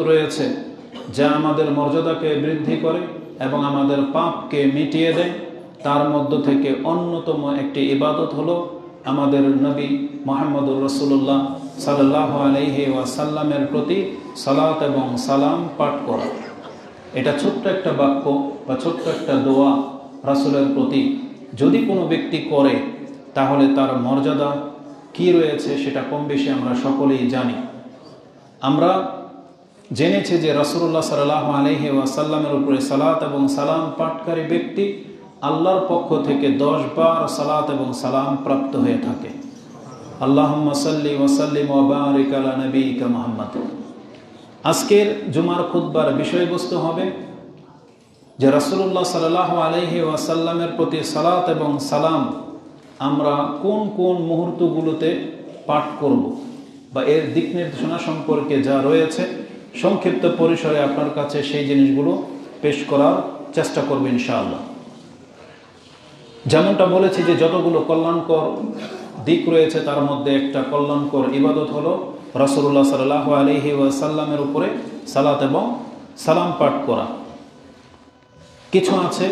রয়েছে যা আমাদের মর্যাদাকে বৃদ্ধি করে এবং আমাদের পাপকে মিটিয়ে দেয়। তার মধ্য থেকে অন্যতম একটি ইবাদত হলো আমাদের নবী মুহাম্মদুর রাসূলুল্লাহ সাল্লাল্লাহু আলাইহি ওয়াসাল্লামের প্রতি সালাত এবং সালাম পাঠ করা। এটা ছোট্ট একটা বাক্য বা ছোট্ট একটা দোয়া রাসূলের প্রতি যদি কোনো ব্যক্তি করে তাহলে তার মর্যাদা কি রয়েছে সেটা কম বেশি আমরা সকলেই জানি। আমরা জেনেছি যে রাসূলুল্লাহ সাল্লাল্লাহু আলাইহি ওয়াসাল্লামের উপরে সালাত এবং সালাম পাঠকারী ব্যক্তি আল্লাহর পক্ষ থেকে 10 বার সালাত এবং সালাম প্রাপ্ত হয়ে থাকে। আল্লাহুম্মা সাল্লি ওয়া সাল্লিম ওয়া বারিক আলা নবিয়িকা মুহাম্মদ। আজকের জুমার খুতবার বিষয়বস্তু হবে যে রাসূলুল্লাহ সাল্লাল্লাহু আলাইহি ওয়াসাল্লামের প্রতি সালাত এবং সালাম আমরা কোন কোন মুহূর্তগুলোতে পাঠ করব বা এর দিক নির্দেশনা সম্পর্কে যা রয়েছে সংক্ষিপ্ত পরিসরে আপনার কাছে সেই জিনিসগুলো পেশ করার চেষ্টা করব ইনশাআল্লাহ। যেমনটা বলেছি যে যতগুলো কল্যাণকর দিক রয়েছে তার মধ্যে একটা কল্যাণকর ইবাদত হলো রাসূলুল্লাহ সাল্লাল্লাহু আলাইহি ওয়াসাল্লামের উপরে সালাত এবং সালাম পাঠ করা। কিছু আছে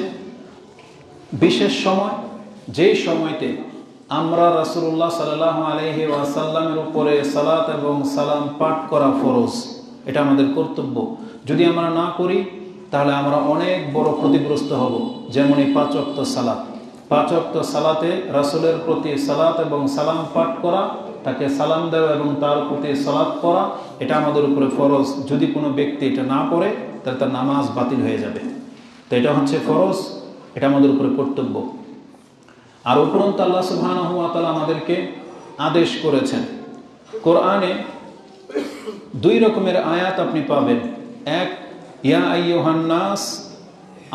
বিশেষ সময়, যেই সময়তে আমরা রাসূলুল্লাহ সাল্লাল্লাহু আলাইহি ওয়াসাল্লামের উপরে সালাত এবং সালাম পাঠ করা ফরজ, এটা আমাদের কর্তব্য। যদি আমরা না করি তাহলে আমরা অনেক বড় ক্ষতিগ্রস্ত হব। যেমন এই 5 ওয়াক্ত সালাত, 5 ওয়াক্ত সালাতে রাসূলের প্রতি সালাত এবং সালাম পাঠ করা, তাকে সালাম দেওয়া এবং তার প্রতি সালাত করা, এটা আমাদের উপরে ফরজ। যদি কোনো ব্যক্তি এটা না পড়ে তাহলে তার নামাজ বাতিল হয়ে যাবে। তো এটা হচ্ছে ফরজ, এটা আমাদের উপরে কর্তব্য। আর উপরন্তু আল্লাহ সুবহানাহু ওয়া তাআলা আমাদেরকে আদেশ করেছেন। কোরআনে 2 রকমের আয়াত আপনি পাবেন, এক ইয়া আইয়ুহান নাস,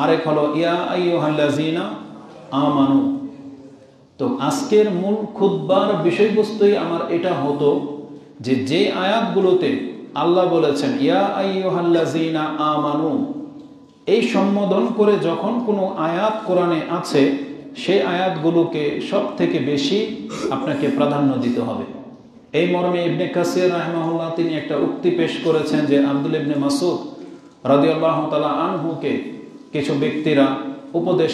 আরেক হলো ইয়া আইয়ুহাল্লাযিনা আমানু। তো আজকের মূল খুতবার বিষয়বস্তুই আমার এটা হতো যে আয়াতগুলোতে আল্লাহ বলেছেন ইয়া আইয়ুহাল্লাযিনা আমানু, এই সম্বোধন করে যখন কোনো আয়াত কোরআনে আছে সেই আয়াতগুলোকে সব থেকে বেশি আপনাকে প্রাধান্য দিতে হবে। এই মর্মে ইবনে কাসির রাহিমাহুল্লাহ তিনি একটা উক্তি পেশ করেছেন যে আব্দুল ইবনে মাসউদ রাদিয়াল্লাহু তাআলা আনহুকে কিছু ব্যক্তিরা উপদেশ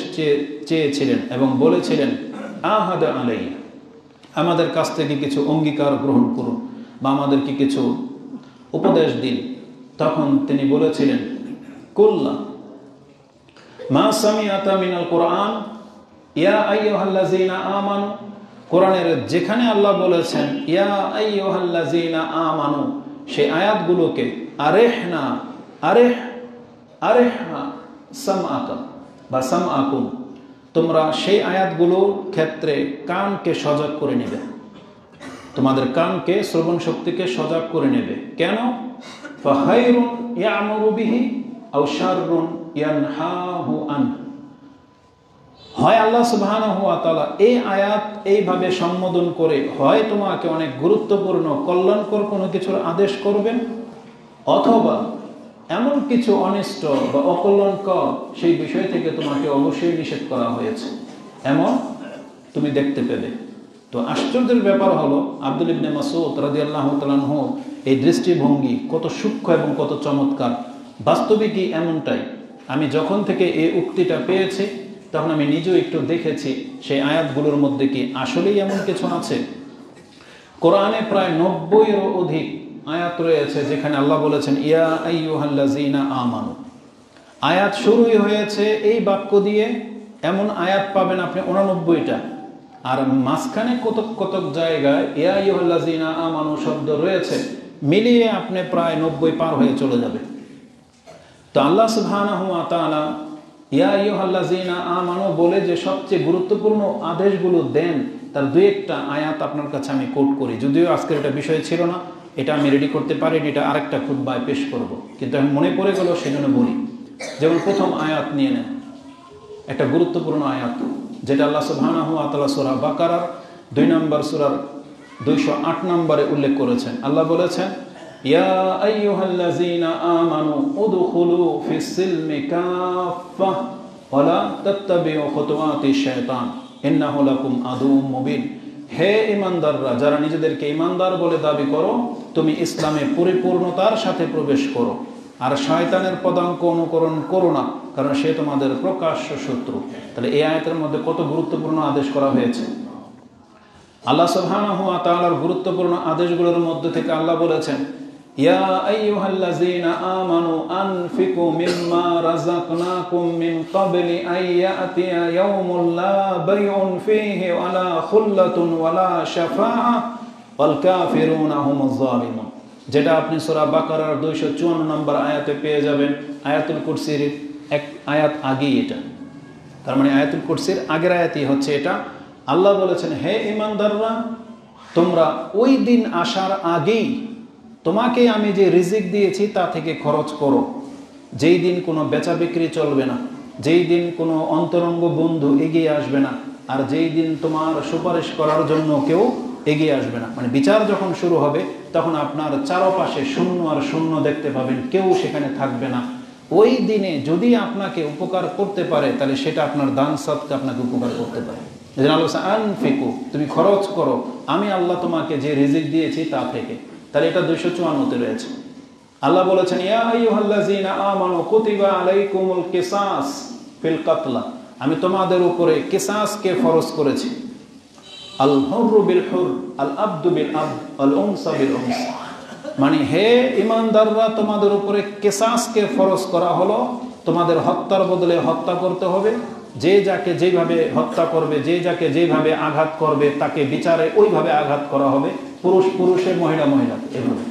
চেয়েছিলেন এবং বলেছিলেন আহাদ আলাইয়া, আমাদের কাছ থেকে কিছু অঙ্গীকার গ্রহণ করুন বা আমাদেরকে কিছু উপদেশ দিন। তখন তিনি বলেছিলেন কুল্লা মা সামিআতা মিনাল কোরআন ইয়া আইয়ুহাল্লাযিনা আমানু, কোরআনের যেখানে আল্লাহ বলেছেন ইয়া আইয়ুহাল্লাযিনা আমানু সেই আয়াতগুলোকে আরেহনা সামআকা বা সামআকুম, তোমরা সেই আয়াতগুলোর ক্ষেত্রে কানকে সজাগ করে নেবে, তোমাদের কানকে শ্রবণ শক্তিকে সজাগ করে নেবে। কেন? ফাখায়রুন ইয়া'মুরু বিহি আও শাররুন ইয়ানহাহু আন, হয় আল্লাহ সুবহানাহু ওয়া তাআলা এই আয়াত এইভাবে সম্বোধন করে হয় তোমাকে অনেক গুরুত্বপূর্ণ কল্যাণকর কোনো কিছুর আদেশ করবেন, অথবা এমন কিছু অনিষ্ট বা অকল্যাণকর সেই বিষয় থেকে তোমাকে অবশ্যই নিষেধ করা হয়েছে, এমন তুমি দেখতে পেলে। তো আশ্চর্যের ব্যাপার হলো আব্দুল ইবনে মাসউদ রাদিয়াল্লাহু তাআলা আনহু এই দৃষ্টিভঙ্গি কত সূক্ষ্ম এবং কত চমৎকার। বাস্তবিকই এমনটাই। আমি যখন থেকে এই উক্তিটা পেয়েছি তখন আমি নিজেও একটু দেখেছি সেই আয়াতগুলোর মধ্যে কি আসলেই এমন কিছু আছে। কোরআনে প্রায় 90-এরও অধিক আয়াত রয়েছে যেখানে আল্লাহ বলেছেন ইয়া আইয়ুহাল্লাযিনা আমানু। আয়াত শুরুই হয়েছে এই বাক্য দিয়ে, এমন আয়াত পাবেন আপনি 89টা, আর মাঝখানে কতক কতক জায়গায় ইয়া আইয়ুহাল্লাযিনা আমানু শব্দ রয়েছে, মিলিয়ে আপনি প্রায় 90 পার হয়ে চলে যাবে। তো আল্লাহ সুবহানাহু ওয়া তাআলা ইয়া আইয়ুহাল্লাযিনা আমানু বলে যে সবচেয়ে গুরুত্বপূর্ণ আদেশগুলো দেন তার 2-একটা আয়াত আপনার কাছে আমি কোট করি। যদিও আজকের এটা বিষয় ছিল না, এটা আমি রেডি করতে পারিনি, এটা আরেকটা খুতবায় পেশ করব, কিন্তু আমি মনে পড়ে গেল সেজন্য বলি। যেমন প্রথম আয়াত নিয়ে নেন, একটা গুরুত্বপূর্ণ আয়াত যেটা আল্লাহ সুবহানাহু ওয়া তাআলা সূরা বাকারার 2 নম্বর সূরার 208 নম্বরে উল্লেখ করেছেন। আল্লাহ বলেছেন ইয়া আইয়ুহাল্লাযিনা আমানু উদখুলু ফিস সিলমি কাফা ওয়া লা তাত্তাবিউ খুতুওয়াতিশ শায়তান ইন্নাহু লাকুম আদুউম মুবিন। হে ঈমানদাররা, যারা নিজেদেরকে ঈমানদার বলে দাবি করো, তুমি ইসলামে পরিপূর্ণতার সাথে প্রবেশ করো, আর শয়তানের পদাঙ্ক অনুকরণ করো না, কারণ সে তোমাদের প্রকাশ্য শত্রু। তাহলে এই আয়াতের মধ্যে কত গুরুত্বপূর্ণ আদেশ করা হয়েছে। আল্লাহ সুবহানাহু ওয়া তাআলার গুরুত্বপূর্ণ আদেশগুলোর মধ্যে থেকে আল্লাহ বলেছেন, ইয়া আইয়ুহাল্লাযীনা আমানু আনফিকু মিম্মা রাযাকনাকুম মিন ক্বাবলি আইয়াতিয়া ইয়াউমুন লা বাইউন ফীহি ওয়ালা খুল্লাতুন ওয়ালা শাফাআ ওয়াল কাফিরুনা হুমুজ যালিমুন। যেটা আপনি সূরা বাকারার 254 নম্বর আয়াতে পেয়ে যাবেন। আয়াতুল কুরসির এক আয়াত আগেই এটা, তার মানে আয়াতুল কুরসির আগের আয়াতই হচ্ছে এটা। আল্লাহ বলেছেন, হে ঈমানদাররা, তোমরা ওই দিন আসার আগেই তোমাকে আমি যে রিজিক দিয়েছি তা থেকে খরচ করো, যেই দিন কোনো বেচা বিক্রি চলবে না, যেই দিন কোনো অন্তরঙ্গ বন্ধু এগিয়ে আসবে না, আর যেই দিন তোমার সুপারিশ করার জন্য কেউ এগিয়ে আসবে না। মানে বিচার যখন শুরু হবে তখন আপনার চারপাশে শূন্য আর শূন্য দেখতে পাবেন, কেউ সেখানে থাকবে না। ওই দিনে যদি আপনাকে উপকার করতে পারে তাহলে সেটা আপনার দান সদকা আপনাকে উপকার করতে পারে। আনফিকু, তুমি খরচ করো, আমি আল্লাহ তোমাকে যে রিজিক দিয়েছি তা থেকে। তাহলে এটা 254-তে রয়েছে। আল্লাহ বলেছেন, ইয়া আইয়ুহাল্লাযীনা আমানু কুতিবা আলাইকুমুল কিসাস ফিল কাতলা, আমি তোমাদের উপরে কিসাসকে ফরজ করেছি। আল হুররু বিল হুর, আল আবদু বিল আবদ, আল উনসা বিল উনসা। মানে হে ঈমানদাররা, তোমাদের উপরে কিসাসকে ফরজ করা হলো, তোমাদের হত্যার বদলে হত্যা করতে হবে। যে যাকে যেভাবে হত্যা করবে, যে যাকে যেভাবে আঘাত করবে তাকে বিচারে ওইভাবে আঘাত করা হবে, পুরুষ পুরুষে, মহিলা মহিলা, এভাবে।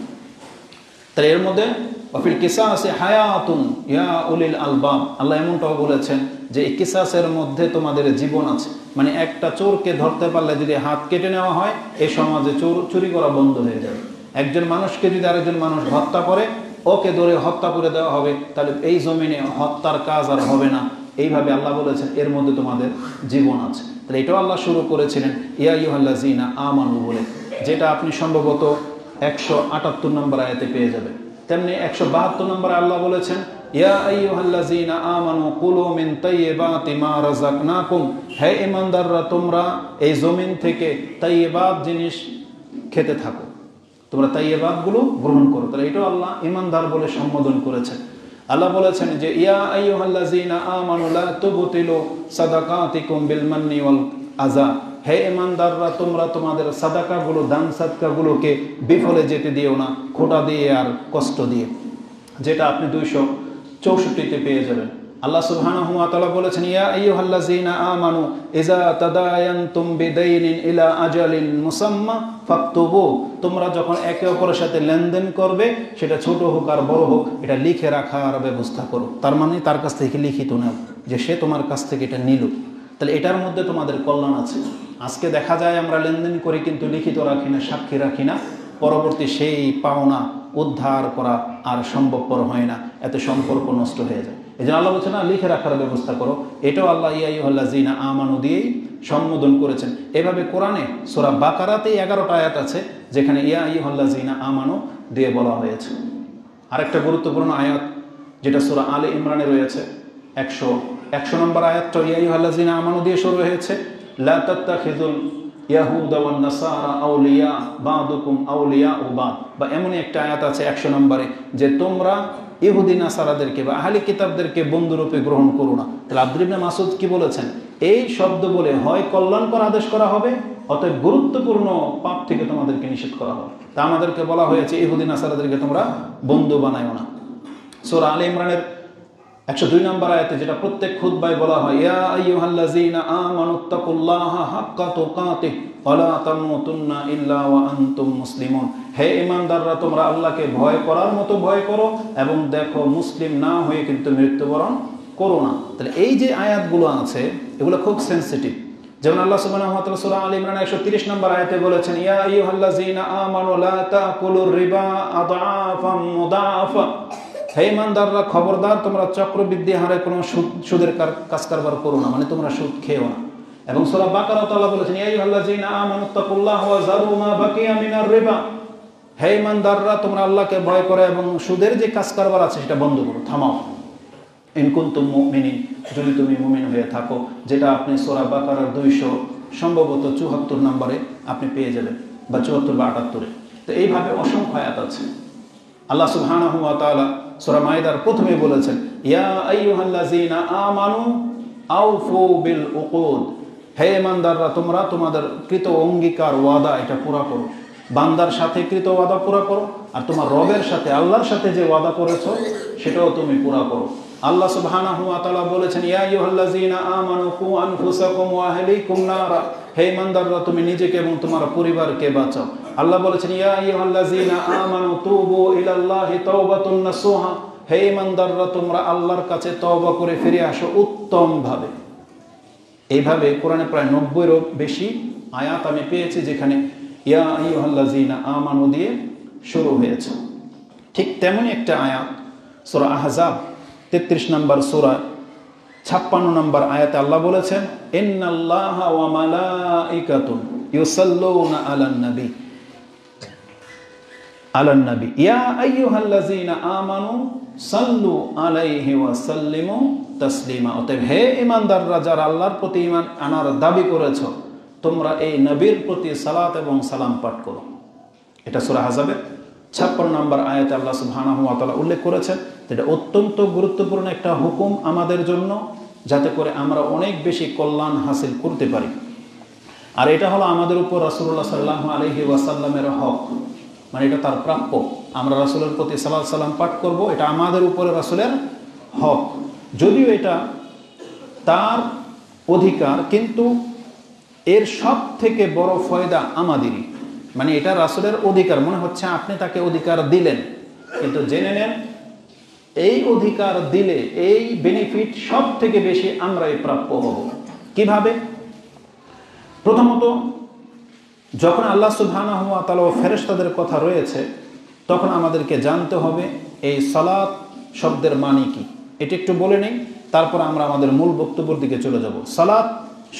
তাই এর মধ্যে ওয়াফিল কিসাসে হায়াতুন ইয়া উলিল আলবাব, আল্লাহ এমনটাও বলেছেন যে এই কিসাসের মধ্যে তোমাদের জীবন আছে। মানে একটা চোরকে ধরতে পারলে যদি হাত কেটে নেওয়া হয়, এই সমাজে চুরি করা বন্ধ হয়ে যাবে। একজন মানুষকে যদি আরেকজন মানুষ হত্যা করে, ওকে ধরে হত্যা করে দেওয়া হবে, তাহলে এই জমিনে হত্যার কাজ আর হবে না। এইভাবে আল্লাহ বলেছেন এর মধ্যে তোমাদের জীবন আছে। তাহলে এটাও আল্লাহ শুরু করেছিলেন ইয়া আইয়ুহাল্লাযীনা আমানু বলে, যেটা আপনি সম্ভবত 178 নম্বর আয়াতে পেয়ে যাবেন। তেমনি 172 নম্বরে আল্লাহ বলেছেন, ইয়া আইয়ুহাল্লাযীনা আমানু কুলু মিন তাইয়্যিবাতি মা রাযাকনাকুম, হে ঈমানদাররা, তোমরা এই জমিন থেকে তাইয়্যিবাত জিনিস খেতে থাকো, তোমরা তাইয়্যিবাতগুলো গ্রহণ করো। তাহলে এটাও আল্লাহ ঈমানদার বলে সম্বোধন করেছেন। আল্লাহ বলেছেন যে ইয়া আইয়ুহাল্লাযীনা আমানু লা তুবতিলু সাদাকাতিকুম বিল মান্নি ওয়াল আযা, হে ঈমানদাররা, তোমরা তোমাদের সাদাকাগুলো, দান সাদকাগুলোকে বিফলে যেতে দিও না, খোঁটা দিয়ে আর কষ্ট দিয়ে। যেটা আপনি 264-তে পেয়ে যাবেন। আল্লাহ সুবহানাহু ওয়া তাআলা বলেছেন, ইয়া আইয়ুহাল্লাযীনা আমানু ইযা তাদায়ানতুম বিদাইনিন ইলা আজালিন মুসাম্মা ফাকতুবু, তোমরা যখন একে অপরের সাথে লেনদেন করবে, সেটা ছোট হোক আর বড় হোক, এটা লিখে রাখার ব্যবস্থা করো। তার মানে তার কাছ থেকে লিখিত নাও যে সে তোমার কাছ থেকে এটা নিল। তাহলে এটার মধ্যে তোমাদের কল্যাণ আছে। আজকে দেখা যায় আমরা লেনদেন করি কিন্তু লিখিত রাখি না, সাক্ষী রাখি না, পরবর্তী সেই পাওনা উদ্ধার করা আর সম্ভবপর হয় না, এতে সম্পর্ক নষ্ট হয়ে যায়। এই জন্য আল্লাহ বলছে না, লিখে রাখার ব্যবস্থা করো। এটাও আল্লাহ ইয়া আইয়ুহাল্লাযীনা আমানু দিয়েই সম্বোধন করেছেন। এভাবে কোরআনে সূরা বাকারাতেই 11টা আয়াত আছে যেখানে ইয়া আইয়ুহাল্লাযীনা আমানু দিয়ে বলা হয়েছে। আরেকটা গুরুত্বপূর্ণ আয়াত যেটা সূরা আলে ইমরানে রয়েছে, 100 নম্বর আয়াতটা ইয়া আইয়ুহাল্লাযীনা আমানু দিয়ে শুরু হয়েছে, লা তাত্তাখিযুল ইয়াহুদা ওয়ান নাসারা আউলিয়া বা'দুকুম আউলিয়াউ বা'দ। বা এমনই একটা আয়াত আছে 100 নম্বরে যে তোমরা ইহুদি নাসারাদেরকে বা আহলি কিতাবদেরকে বন্ধুরূপে গ্রহণ করো না। তাহলে আব্দুল ইবনে মাসউদ কি বলেছেন, এই শব্দ বলে হয় কল্যাণকর আদেশ করা হবে, অতএব গুরুত্বপূর্ণ পাপ থেকে তোমাদেরকে নিষেধ করা হবে। তা আমাদেরকে বলা হয়েছে ইহুদি নাসারাদেরকে তোমরা বন্ধু বানায়ো না। সূরা আলে ইমরানের 102 নম্বর আয়াতে যেটা প্রত্যেক খুতবায় বলা হয়, ইয়া আইয়ুহাল্লাযীনা আমানুত্তাকুল্লাহা হাক্কা তুকাতিহি ওয়া লা তামুতুন্না ইল্লা ওয়া আনতুম মুসলিমুন, হে ঈমানদাররা, তোমরা আল্লাহকে ভয় করার মতো ভয় করো এবং দেখো মুসলিম না হয়ে কিন্তু মৃত্যুবরণ করো না। তাহলে এই যে আয়াতগুলো আছে এগুলো খুব সেনসিটিভ। যেমন আল্লাহ সুবহানাহু ওয়া তাআলা সূরা আলে ইমরান 130 নম্বর আয়াতে বলেছেন, ইয়া আইয়ুহাল্লাযীনা আমানু লা তাকুলুর রিবা আদআফাম মুদাআফা, হে ঈমানদাররা, খবরদার, তোমরা চক্রবৃদ্ধি হারে কোনো সুদের কাজ কারবার করো না, মানে তোমরা সুদ খেও না। এবং সূরা বাকারাতে আল্লাহ বলেছেন, ইয়া আইয়ুহাল্লাযীনা আমানুত্তাকুল্লাহা ওয়া যারু মা বাকিয়া মিনার রিবা, হে ঈমানদাররা, তোমরা আল্লাহকে ভয় করো এবং সুদের যে কাজ কারবার আছে সেটা বন্ধ করো, থামাও। ইন কুনতুম মুমিনিন, যদি তুমি মুমিন হয়ে থাকো, যেটা আপনি সূরা বাকারার 200 সম্ভবত 74 নম্বরে আপনি পেয়ে যাবেন, বা 74 বা 78-এ। তো এইভাবে অসংখ্য আয়াত আছে। আল্লাহ সুবহানাহু ওয়া তাআলা সূরা মাইদার প্রথমে বলেছেন, ইয়া আইয়ুহাল্লাযীনা আমানু আউফু বিল উকুদ, হে ইমানদাররা তোমরা তোমাদের কৃত অঙ্গীকার ওয়াদা এটা পুরা করো। বান্দার সাথে কৃত ওয়াদা পুরা করো, আর তোমার রবের সাথে আল্লাহর সাথে যে ওয়াদা করেছো সেটাও তুমি পুরা করো। আল্লাহ সুবহানাহু ওয়া তাআলা বলেছেন, ইয়া আইয়ুহাল্লাযীনা আমানু কু আনফুসাকুম ওয়া আহলিকুম নারা, হে ইমানদাররা তুমি নিজেকে এবং তোমার পরিবারকে বাঁচাও। আল্লাহ বলেছেন, ইয়া আইয়ুহাল্লাযীনা আমানু তুবু ইলাল্লাহি তাওবাতুন নাসুহা, হে ইমানদাররা তোমরা আল্লাহর কাছে তওবা করে ফিরে আসো উত্তম ভাবে। এইভাবে কোরআনে প্রায় 90-এরও বেশি আয়াত আমি পেয়েছি যেখানে ইয়া আইয়ুহাল্লাযীনা আমানু দিয়ে শুরু হয়েছে। ঠিক তেমনই একটা আয়াত সূরা আহজাব 33 নম্বর সূরা 56 নম্বর আয়াতে আল্লাহ বলেছেন, ইন্নাল্লাহা ওয়া মালাইকাতুহু ইউসাল্লুনা আলান নবী ইয়া আইয়ুহাল্লাযীনা আমানু সাল্লু আলাইহি ওয়া সাল্লিমু তাসলিমা। অতএব হে ঈমানদাররা যারা আল্লাহর প্রতি ঈমান আনার দাবি করেছো তোমরা এই নবীর প্রতি সালাত এবং সালাম পাঠ করো। এটা সূরা আহজাবের 56 নম্বর আয়াতে আল্লাহ সুবহানাহু ওয়া তাআলা উল্লেখ করেছেন। এটা অত্যন্ত গুরুত্বপূর্ণ একটা হুকুম আমাদের জন্য, যাতে করে আমরা অনেক বেশি কল্যাণ হাসিল করতে পারি। আর এটা হলো আমাদের উপর রাসূলুল্লাহ সাল্লাল্লাহু আলাইহি ওয়াসাল্লামের হক, মানে এটা তার প্রাপ্য। আমরা রাসূলের প্রতি সালাত সালাম পাঠ করব, এটা আমাদের উপরে রাসূলের হক। যদিও এটা তার অধিকার, কিন্তু এর সব থেকে বড় ফয়দা আমাদেরই। মানে এটা রাসূলের অধিকার মনে হচ্ছে আপনি তাকে অধিকার দিলেন, কিন্তু জেনে নেন এই অধিকার দিলে এই বেনিফিট সব থেকে বেশি আমরাই প্রাপ্য হব। কিভাবে? প্রথমত, যখন আল্লাহ সুবহানাহু ওয়া তাআলা ও ফেরেশতাদের কথা রয়েছে তখন আমাদেরকে জানতে হবে এই সালাত শব্দের মানে কি। এটা একটু বলে নেই, তারপর আমরা আমাদের মূল বক্তব্যের দিকে চলে যাব। সালাত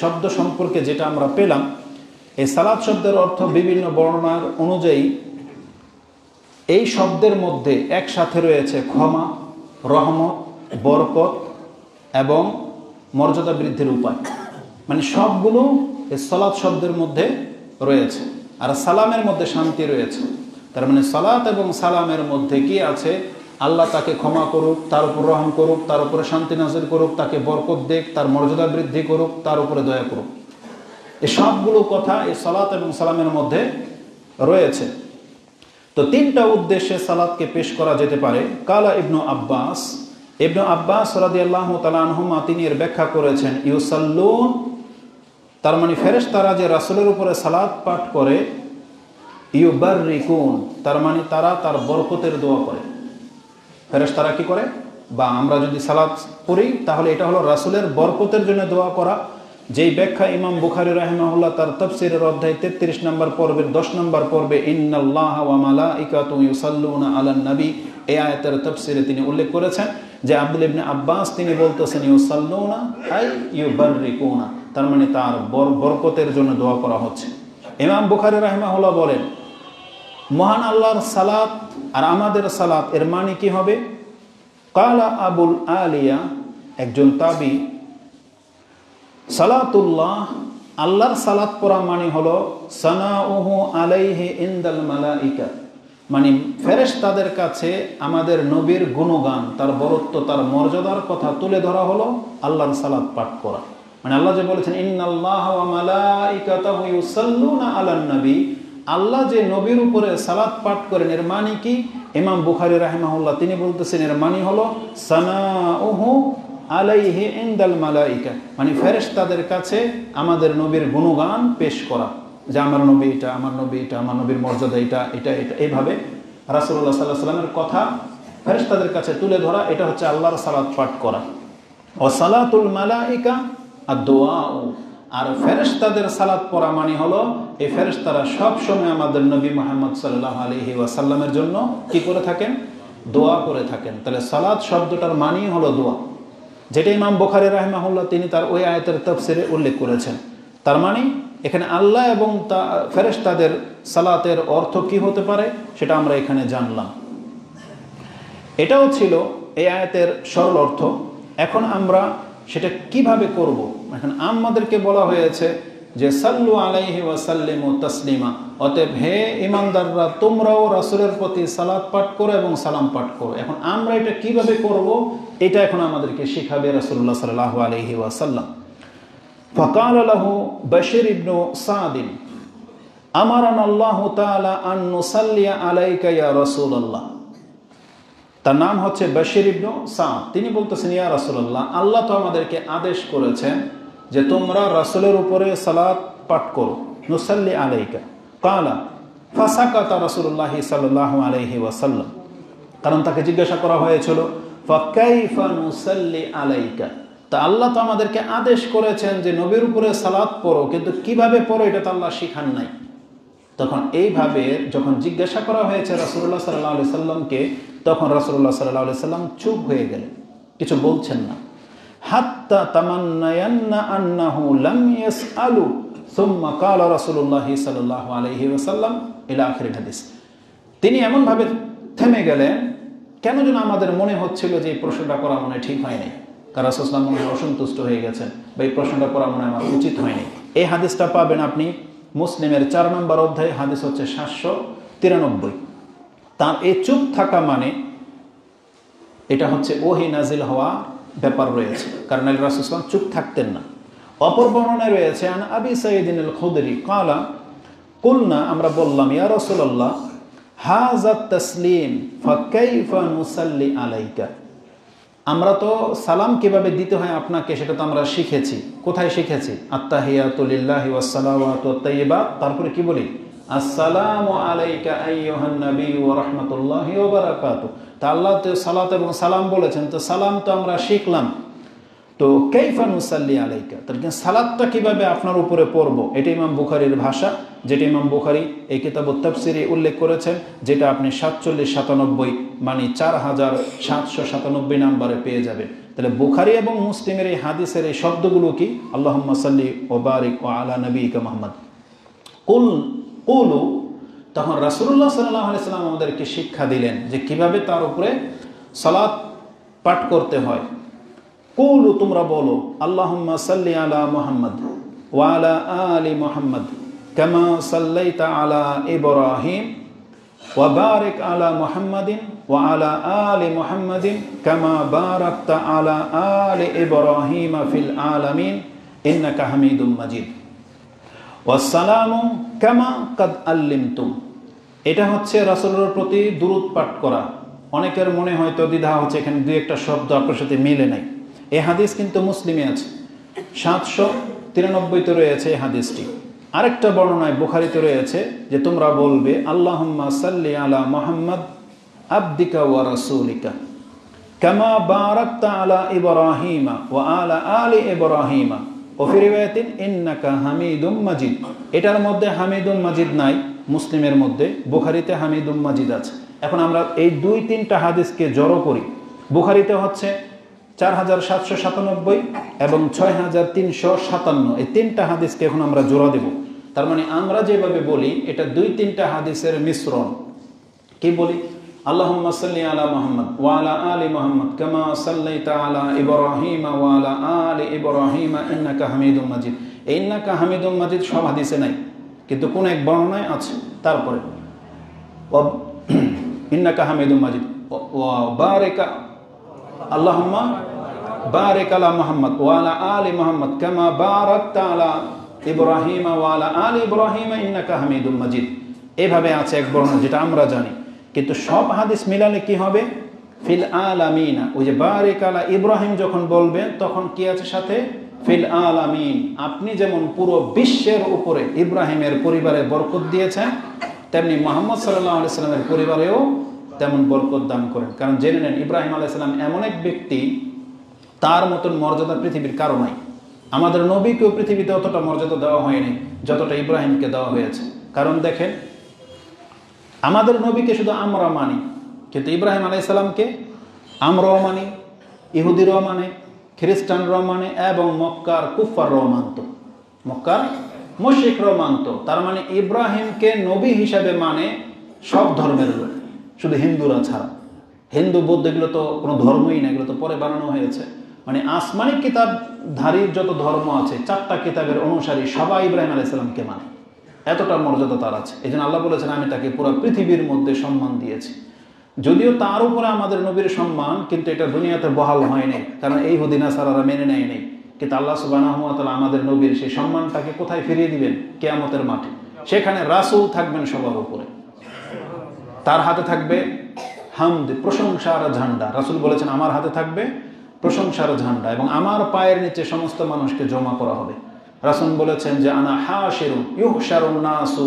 শব্দ সম্পর্কে যেটা আমরা পেলাম, এই সালাত শব্দের অর্থ বিভিন্ন বর্ণনার অনুযায়ী এই শব্দের মধ্যে একসাথে রয়েছে ক্ষমা, রহমত, বরকত এবং মর্যাদা বৃদ্ধির উপায়। মানে সবগুলো এই সালাত শব্দের মধ্যে রয়েছে। আর সালামের মধ্যে শান্তি রয়েছে। তার মানে সালাত এবং সালামের মধ্যে কি আছে? আল্লাহ তাকে ক্ষমা করুক, তার উপর রহম করুক, তার উপরে শান্তি নাযিল করুক, তাকে বরকত দেখ, তার মর্যাদা বৃদ্ধি করুক, তার উপরে দয়া করুক। এই সবগুলো কথা এই সালাত এবং সালামের মধ্যে রয়েছে। তো তিনটা উদ্দেশ্যে সালাতকে পেশ করা যেতে পারে। কালা ইবনু আব্বাস রাদিয়াল্লাহু তাআলা আনহুমা তিনি এর ব্যাখ্যা করেছেন, ইউসাল্লুন তার মানে ফেরেশতারা যে রাসূলের উপরে সালাত পাঠ করে, ইউবাররিকুন তার মানে তারা তার বরকতের দোয়া করে। ফেরেশতারা কি করে, বা আমরা যদি সালাত পড়ি তাহলে এটা হলো রাসূলের বরকতের জন্য দোয়া করা। যেই ব্যাখ্যা ইমাম বুখারী রাহিমাহুল্লাহ তার তাফসীরের অধ্যায় 33 নম্বর পর্বের 10 নম্বর পর্বে ইন্নাল্লাহা ওয়া মালাইকাতুহু ইউসাল্লুনা আলান নবী এই আয়াতের তাফসীরে তিনি উল্লেখ করেছেন যে আব্দুল্লাহ ইবনে আব্বাস তিনি বলতেছেন ইউসাল্লুনা আই ইউবাররিকুনা, তার মানে তার বরকতের জন্য দোয়া করা হচ্ছে। ইমাম বুখারী রাহিমাহুল্লাহ বলেন, মহান আল্লাহর সালাত আর আমাদের সালাত এর মানে কি হবে? কালা আবুল আলিয়া একজন তাবি, সালাতুল্লাহ আল্লাহর সালাত পড়া মানে হলো সানাউহু আলাইহি ইনদাল মালাইকা, মানে ফেরেশতাদের কাছে আমাদের নবীর গুণগান, তার বরত্ব, তার মর্যাদার কথা তুলে ধরা হলো আল্লাহর সালাত পাঠ করা। মানে আল্লাহ যে বলেছেন ইন্নাল্লাহা ওয়া মালাইকাতুহু ইউসাল্লুনা আলান নবী, আল্লাহ যে নবীর উপরে সালাত পাঠ করেন এর মানে কি? ইমাম বুখারী রাহিমাহুল্লাহ তিনি বলতেছেন এর মানে হলো সানাউহু আলাইহি ইনদাল মালাইকা, মানে ফেরেশতাদের কাছে আমাদের নবীর গুণগান পেশ করা, যে আমার নবী এটা, আমার নবী এটা, আমার নবীর মর্যাদা এটা এটা এটা, এইভাবে রাসূলুল্লাহ সাল্লাল্লাহু আলাইহি ওয়াসাল্লামের কথা ফেরেশতাদের কাছে তুলে ধরা, এটা হচ্ছে আল্লাহর সালাত পাঠ করা। ও সালাতুল মালাইকা আদ-দুআ, আর ফেরেশতাদের সালাত পড়া মানে হলো এই ফেরেশতারা সব সময় আমাদের নবী মুহাম্মদ সাল্লাল্লাহু আলাইহি ওয়াসাল্লামের জন্য কি করে থাকেন? দোয়া করে থাকেন। তাহলে সালাত শব্দটার মানেই হলো দোয়া, যেটা ইমাম বুখারী রাহিমাহুল্লাহ তিনি তার ওই আয়াতের তাফসীরে উল্লেখ করেছেন। তার মানে এখানে আল্লাহ এবং ফেরেশতাদের সালাতের অর্থ কি হতে পারে সেটা আমরা এখানে জানলাম। এটাও ছিল এই আয়াতের সরল অর্থ। এখন আমরা সেটা কিভাবে করব? এখন আমাদেরকে বলা হয়েছে যে সাল্লু আলাইহি ওয়া সাল্লিমু তাসলিমা, অতএব হে ঈমানদাররা তোমরাও রাসূলের প্রতি সালাত পাঠ করো এবং সালাম পাঠ করো। এখন আমরা এটা কিভাবে করব, এটা এখন আমাদেরকে শিখাবে রাসূলুল্লাহ সাল্লাল্লাহু আলাইহি ওয়াসাল্লাম। ফাকালা লাহু বাশির ইবনু সাদ, আমারানা আল্লাহু তাআলা আন নুসাল্লিয়া আলাইকা ইয়া রাসূলুল্লাহ। তার নাম হচ্ছে বাশির ইবনু সাদ। তিনি বলতেছেন, ইয়া রাসূলুল্লাহ, আল্লাহ তো আমাদেরকে আদেশ করেছেন যে তোমরা রাসূলের উপরে সালাত পাঠ করো, নুসাল্লি আলাইকা। কালা ফাসাকাতা রাসূলুল্লাহ সাল্লাল্লাহু আলাইহি ওয়াসাল্লাম, কারণ তাকে জিজ্ঞাসা করা হয়েছিল ফাকাইফা নুসাল্লি আলাইকা, তা আল্লাহ তো আমাদেরকে আদেশ করেছেন যে নবীর উপরে সালাত পড়ো, কিন্তু কিভাবে পড়ো এটা তো আল্লাহ শিখান নাই। তখন এইভাবে যখন জিজ্ঞাসা করা হয়েছে রাসূলুল্লাহ সাল্লাল্লাহু আলাইহি সাল্লামকে, তখন রাসূলুল্লাহ সাল্লাল্লাহু আলাইহি সাল্লাম চুপ হয়ে গেলেন, কিছু বলছেন না। হাত্তা তামান্নায়ান্না আন্নাহু লাম ইয়াসআলু সুম্মা ক্বালা রাসূলুল্লাহ সাল্লাল্লাহু আলাইহি ওয়াসাল্লাম ইলা আখির হাদিস। তিনি এমন ভাবে থেমে গেলেন, কেন যেন আমাদের মনে হচ্ছিল যে এই প্রশ্নটা করা মনে ঠিক হয়নি, কারণ রাসূল সাল্লাল্লাহু আলাইহি ওয়াসাল্লাম অসন্তুষ্ট হয়ে গেছেন, বা এই প্রশ্নটা করা মনে আমার উচিত হয়নি। এই হাদিসটা পাবেন আপনি মুসলিমের 4 নম্বর অধ্যায়, হাদিস হচ্ছে 793। তার এই চুপ থাকা মানে এটা হচ্ছে ওহী নাজিল হওয়া ব্যাপার রয়েছে, কারণ রাসূল সাল্লাল্লাহু আলাইহি ওয়াসাল্লাম চুপ থাকতেন না। অপর বর্ণনায় রয়েছে আন আবি সাঈদিন আল খুদরি ক্বালা কুলনা, আমরা বললাম, ইয়া রাসূলুল্লাহ হাযা তাসলিম ফাকাইফা নুসাল্লি আলাইকা, আমরা তো সালাম কিভাবে দিতে হয় আপনাকে সেটা তো আমরা শিখেছি। কোথায় শিখেছি? আত্তাহিয়াতু লিল্লাহি ওয়াস সালাওয়াতু ওয়াত তাইয়্যিবাত, তারপরে কি বলি? আসসালামু আলাইকা আইয়ুহান নবী ওয়া রাহমাতুল্লাহি ওয়া বারাকাতুহু। তা আল্লাহ তো সালাত এবং সালাম বলেছেন, তো সালাম তো আমরা শিখলাম, তো কাইফা নুসাল্লি আলাইকা, তাহলে সালাতটা কিভাবে আপনার উপরে পড়বো, এটা ইমাম বুখারীর ভাষা, যেটা ইমাম বুখারী এই কিতাবুত তাফসীরে উল্লেখ করেছেন, যেটা আপনি 4797 মানে 4797 নম্বরে পেয়ে যাবেন। তাহলে বুখারী এবং মুসলিমের এই হাদিসের এই শব্দগুলো কি? আল্লাহুম্মা সাল্লি ওয়া বারিক ওয়া আলা নবিয়িকা মুহাম্মদ। কুলু, তখন রাসূলুল্লাহ সাল্লাল্লাহু আলাইহি ওয়াসাল্লাম আমাদেরকে শিক্ষা দিলেন যে কিভাবে তার উপরে সালাত পাঠ করতে হয়। কুলু, তোমরা বলো, আল্লাহুম্মা সাল্লি আলা মুহাম্মদ ওয়া আলা আলি মুহাম্মদ কামা সাল্লাইতা আলা ইব্রাহিম ওয়া বারিক আলা মুহাম্মাদিন ওয়া আলা আলি মুহাম্মাদিন কামা বারাকতা আলা আলি ইব্রাহিম ফিল আলামিন ইন্নাকা হামিদুম মাজিদ ওয়াসসালামু কামা কাদ আল্লিমতুম। এটা হচ্ছে রাসূলের প্রতি দুরূদ পাঠ করা। অনেকের মনে হয়তো দ্বিধা হচ্ছে, এখানে দুই একটা শব্দ আপনার সাথে মিলে নাই। এই হাদিস কিন্তু মুসলিমে আছে, 793 তে রয়েছে এই হাদিসটি। আরেকটা বর্ণনায় বুখারীতে রয়েছে যে তোমরা বলবে আল্লাহুম্মা সাল্লি আলা মুহাম্মদ আবদিকা ওয়া রাসূলিকা কামা বারাকতা আলা ইব্রাহিমা ওয়া আলা আলি ইব্রাহিমা ওয়া ফি রিওয়ায়াতিন ইন্নাকা হামিদুম মাজিদ। এটার মধ্যে হামিদুম মাজিদ নাই মুসলিমের মধ্যে, বুখারীতে হামিদুম মাজিদ আছে। এখন আমরা এই 2-3টা হাদিসকে জড়ো করি। বুখারীতে হচ্ছে 4797 এবং 6357, এই 3টা হাদিসকে এখন আমরা জোড়া দেব। তার মানে আমরা যেভাবে বলি এটা 2-3টা হাদিসের মিশ্রণ। কি বলি? আল্লাহুম্মা সাল্লি আলা মুহাম্মদ ওয়া আলা আলি মুহাম্মদ কামা সাল্লাইতা আলা ইব্রাহিম ওয়া আলা আলি ইব্রাহিম ইন্নাকা হামিদুম মাজিদ। এই ইন্নাকা হামিদুম মাজিদ সব হাদিসে নাই, কিন্তু কোন এক বর্ণনায় আছে। তারপরে ইন্নাকা হামিদুম মাজিদ ওয়া বারিকা আল্লাহুম্মা বারিক আলা মুহাম্মদ ওয়া আলা আলি মুহাম্মদ কামা বারাকতা আলা ইব্রাহিম ওয়া আলা আলি ইব্রাহিম ইন্নাকা হামিদুম মাজিদ। এইভাবে আছে এক বর্ণনা, যেটা আমরা জানি। কিন্তু সব হাদিস মিলালে কি হবে? ফিল আলামিন। ওই যে বারিক আলা ইব্রাহিম যখন বলবেন তখন কি আছে সাথে? ফিল আলামিন। আপনি যেমন পুরো বিশ্বের উপরে ইব্রাহিমের পরিবারে বরকত দিয়েছেন, তেমনি মুহাম্মদ সাল্লাল্লাহু আলাইহি সাল্লামের পরিবারেও তেমন বরকত দান করেন। কারণ জেনে নেন, ইব্রাহিম আলাইহিস সালাম এমন এক ব্যক্তি, তার মতন মর্যাদা পৃথিবীর কারো নাই। আমাদের নবীকেও পৃথিবীতে অতটা মর্যাদা দেওয়া হয়নি যতটা ইব্রাহিমকে দেওয়া হয়েছে। কারণ দেখেন, আমাদের নবীকে শুধু আমরা মানি, কিন্তু ইব্রাহিম আলাইহিস সালামকে আমরাও মানি, ইহুদিরাও মানে, খ্রিস্টানরাও মানে, এবং মক্কার কুফফাররাও মানত, মক্কার মুশরিকরাও মানত। তার মানে ইব্রাহিমকে নবী হিসাবে মানে সব ধর্মের লোক, শুধু হিন্দুরা ছাড়া। হিন্দু বৌদ্ধ এগুলো তো কোনো ধর্মই না, এগুলো তো পরে বানানো হয়েছে। মানে আসমানি কিতাবধারীর যত ধর্ম আছে, 4টা কিতাবের অনুসারী সবাই ইব্রাহিম আলাইহিস সালামকে মানে, এতটা মর্যাদা তার আছে। এই জন্য আল্লাহ বলেছেন আমি তাকে পুরো পৃথিবীর মধ্যে সম্মান দিয়েছি। যদিও তার উপরে আমাদের নবীর সম্মান, কিন্তু এটা দুনিয়াতে বহাল হয়নি, কারণ এই ইহুদি নাসারারা মেনে নেয়নি। কিন্তু আল্লাহ সুবহানাহু ওয়া তাআলা আমাদের নবীর সেই সম্মানটাকে কোথায় ফিরিয়ে দিবেন? কিয়ামতের মাঠে। সেখানে রাসূল থাকবেন সবার উপরে, তার হাতে থাকবে হামদ, প্রশংসার ঝান্ডা। রাসূল বলেছেন আমার হাতে থাকবে প্রশংসার ঝান্ডা, এবং আমার পায়ের নিচে সমস্ত মানুষকে জমা করা হবে। রাসূল বলেছেন যে আনা হাশিরুন ইউহশারুন নাসু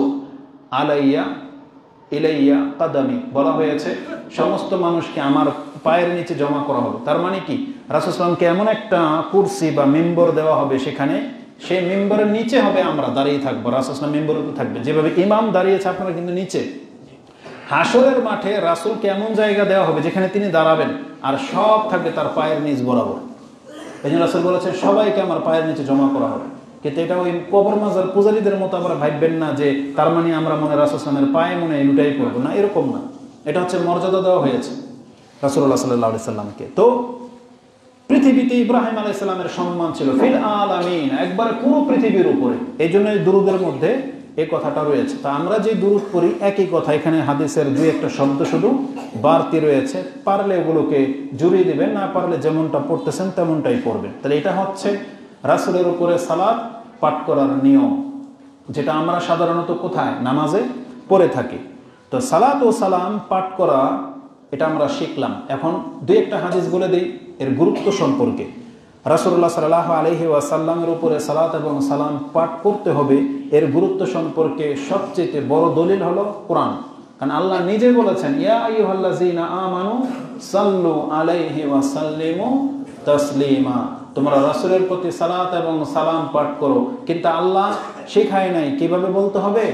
আলাইয়া ইলাইয়া কাদামি, বলা হয়েছে সমস্ত মানুষকে আমার পায়ের নিচে জমা করা হবে। তার মানে কি, রাসূল সাল্লাল্লাহু আলাইহি ওয়াসাল্লামকে এমন একটা কুরসি বা মিম্বর দেওয়া হবে, সেখানে সেই মিম্বরের নিচে হবে আমরা দাঁড়িয়ে থাকবো। রাসূল সাল্লাল্লাহু আলাইহি ওয়াসাল্লাম মিম্বরের উপর থাকবে, যেভাবে ইমাম দাঁড়িয়েছে আপনারা কিন্তু নিচে। হাসরের মাঠে রাসূলকে এমন জায়গা দেওয়া হবে যেখানে তিনি দাঁড়াবেন, আর সব থাকবে তার পায়ের নিচ বরাবর। এই জন্য রাসূল বলেছেন সবাইকে আমার পায়ের নিচে জমা করা হবে। কিন্তু এটা ওই কবর মাজার পূজারীদের মতো আমরা ভাববেন না যে তার মানে আমরা মনে রাসূল সাল্লাল্লাহু আলাইহি ওয়াসাল্লামের পায়ে মনে লুটাই পড়বো না, এরকম না। এটা হচ্ছে মর্যাদা দেওয়া হয়েছে রাসূলুল্লাহ সাল্লাল্লাহু আলাইহি ওয়াসাল্লামকে। তো পৃথিবীতে ইব্রাহিম আলাইহিস সালামের সম্মান ছিল ফিল আলামিন, একবারে পুরো পৃথিবীর উপরে। এই জন্য এই দুরূদের মধ্যে এই কথাটা রয়েছে। তা আমরা যে দুরূদ পড়ি একই কথা, এখানে হাদিসের দুই একটা শব্দ শুধু বাড়তি রয়েছে, পারলে ওগুলোকে জুড়িয়ে দিবেন, না পারলে যেমনটা পড়তেছেন তেমনটাই পড়বেন। তাহলে এটা হচ্ছে রাসূলের উপরে সালাত পাঠ করার নিয়ম, যেটা আমরা সাধারণত কোথায় নামাজে পড়ে থাকি। তো সালাত ও সালাম পাঠ করা এটা আমরা শিখলাম। এখন দুই একটা হাদিস বলে দিই এর গুরুত্ব সম্পর্কে। রাসূলুল্লাহ সাল্লাল্লাহু আলাইহি ওয়াসাল্লামের উপরে সালাত এবং সালাম পাঠ করতে হবে, এর গুরুত্ব সম্পর্কে সবচেয়ে বড় দলিল হলো কোরআন। কারণ আল্লাহ নিজে বলেছেন ইয়া আইয়ুহাল্লাযীনা আমানু সাল্লু আলাইহি ওয়া সাল্লিমু তাসলিমা, তোমরা রাসূলের প্রতি সালাত এবং সালাম পাঠ করো। কিন্তু আল্লাহ শেখায় নাই কিভাবে বলতে হবে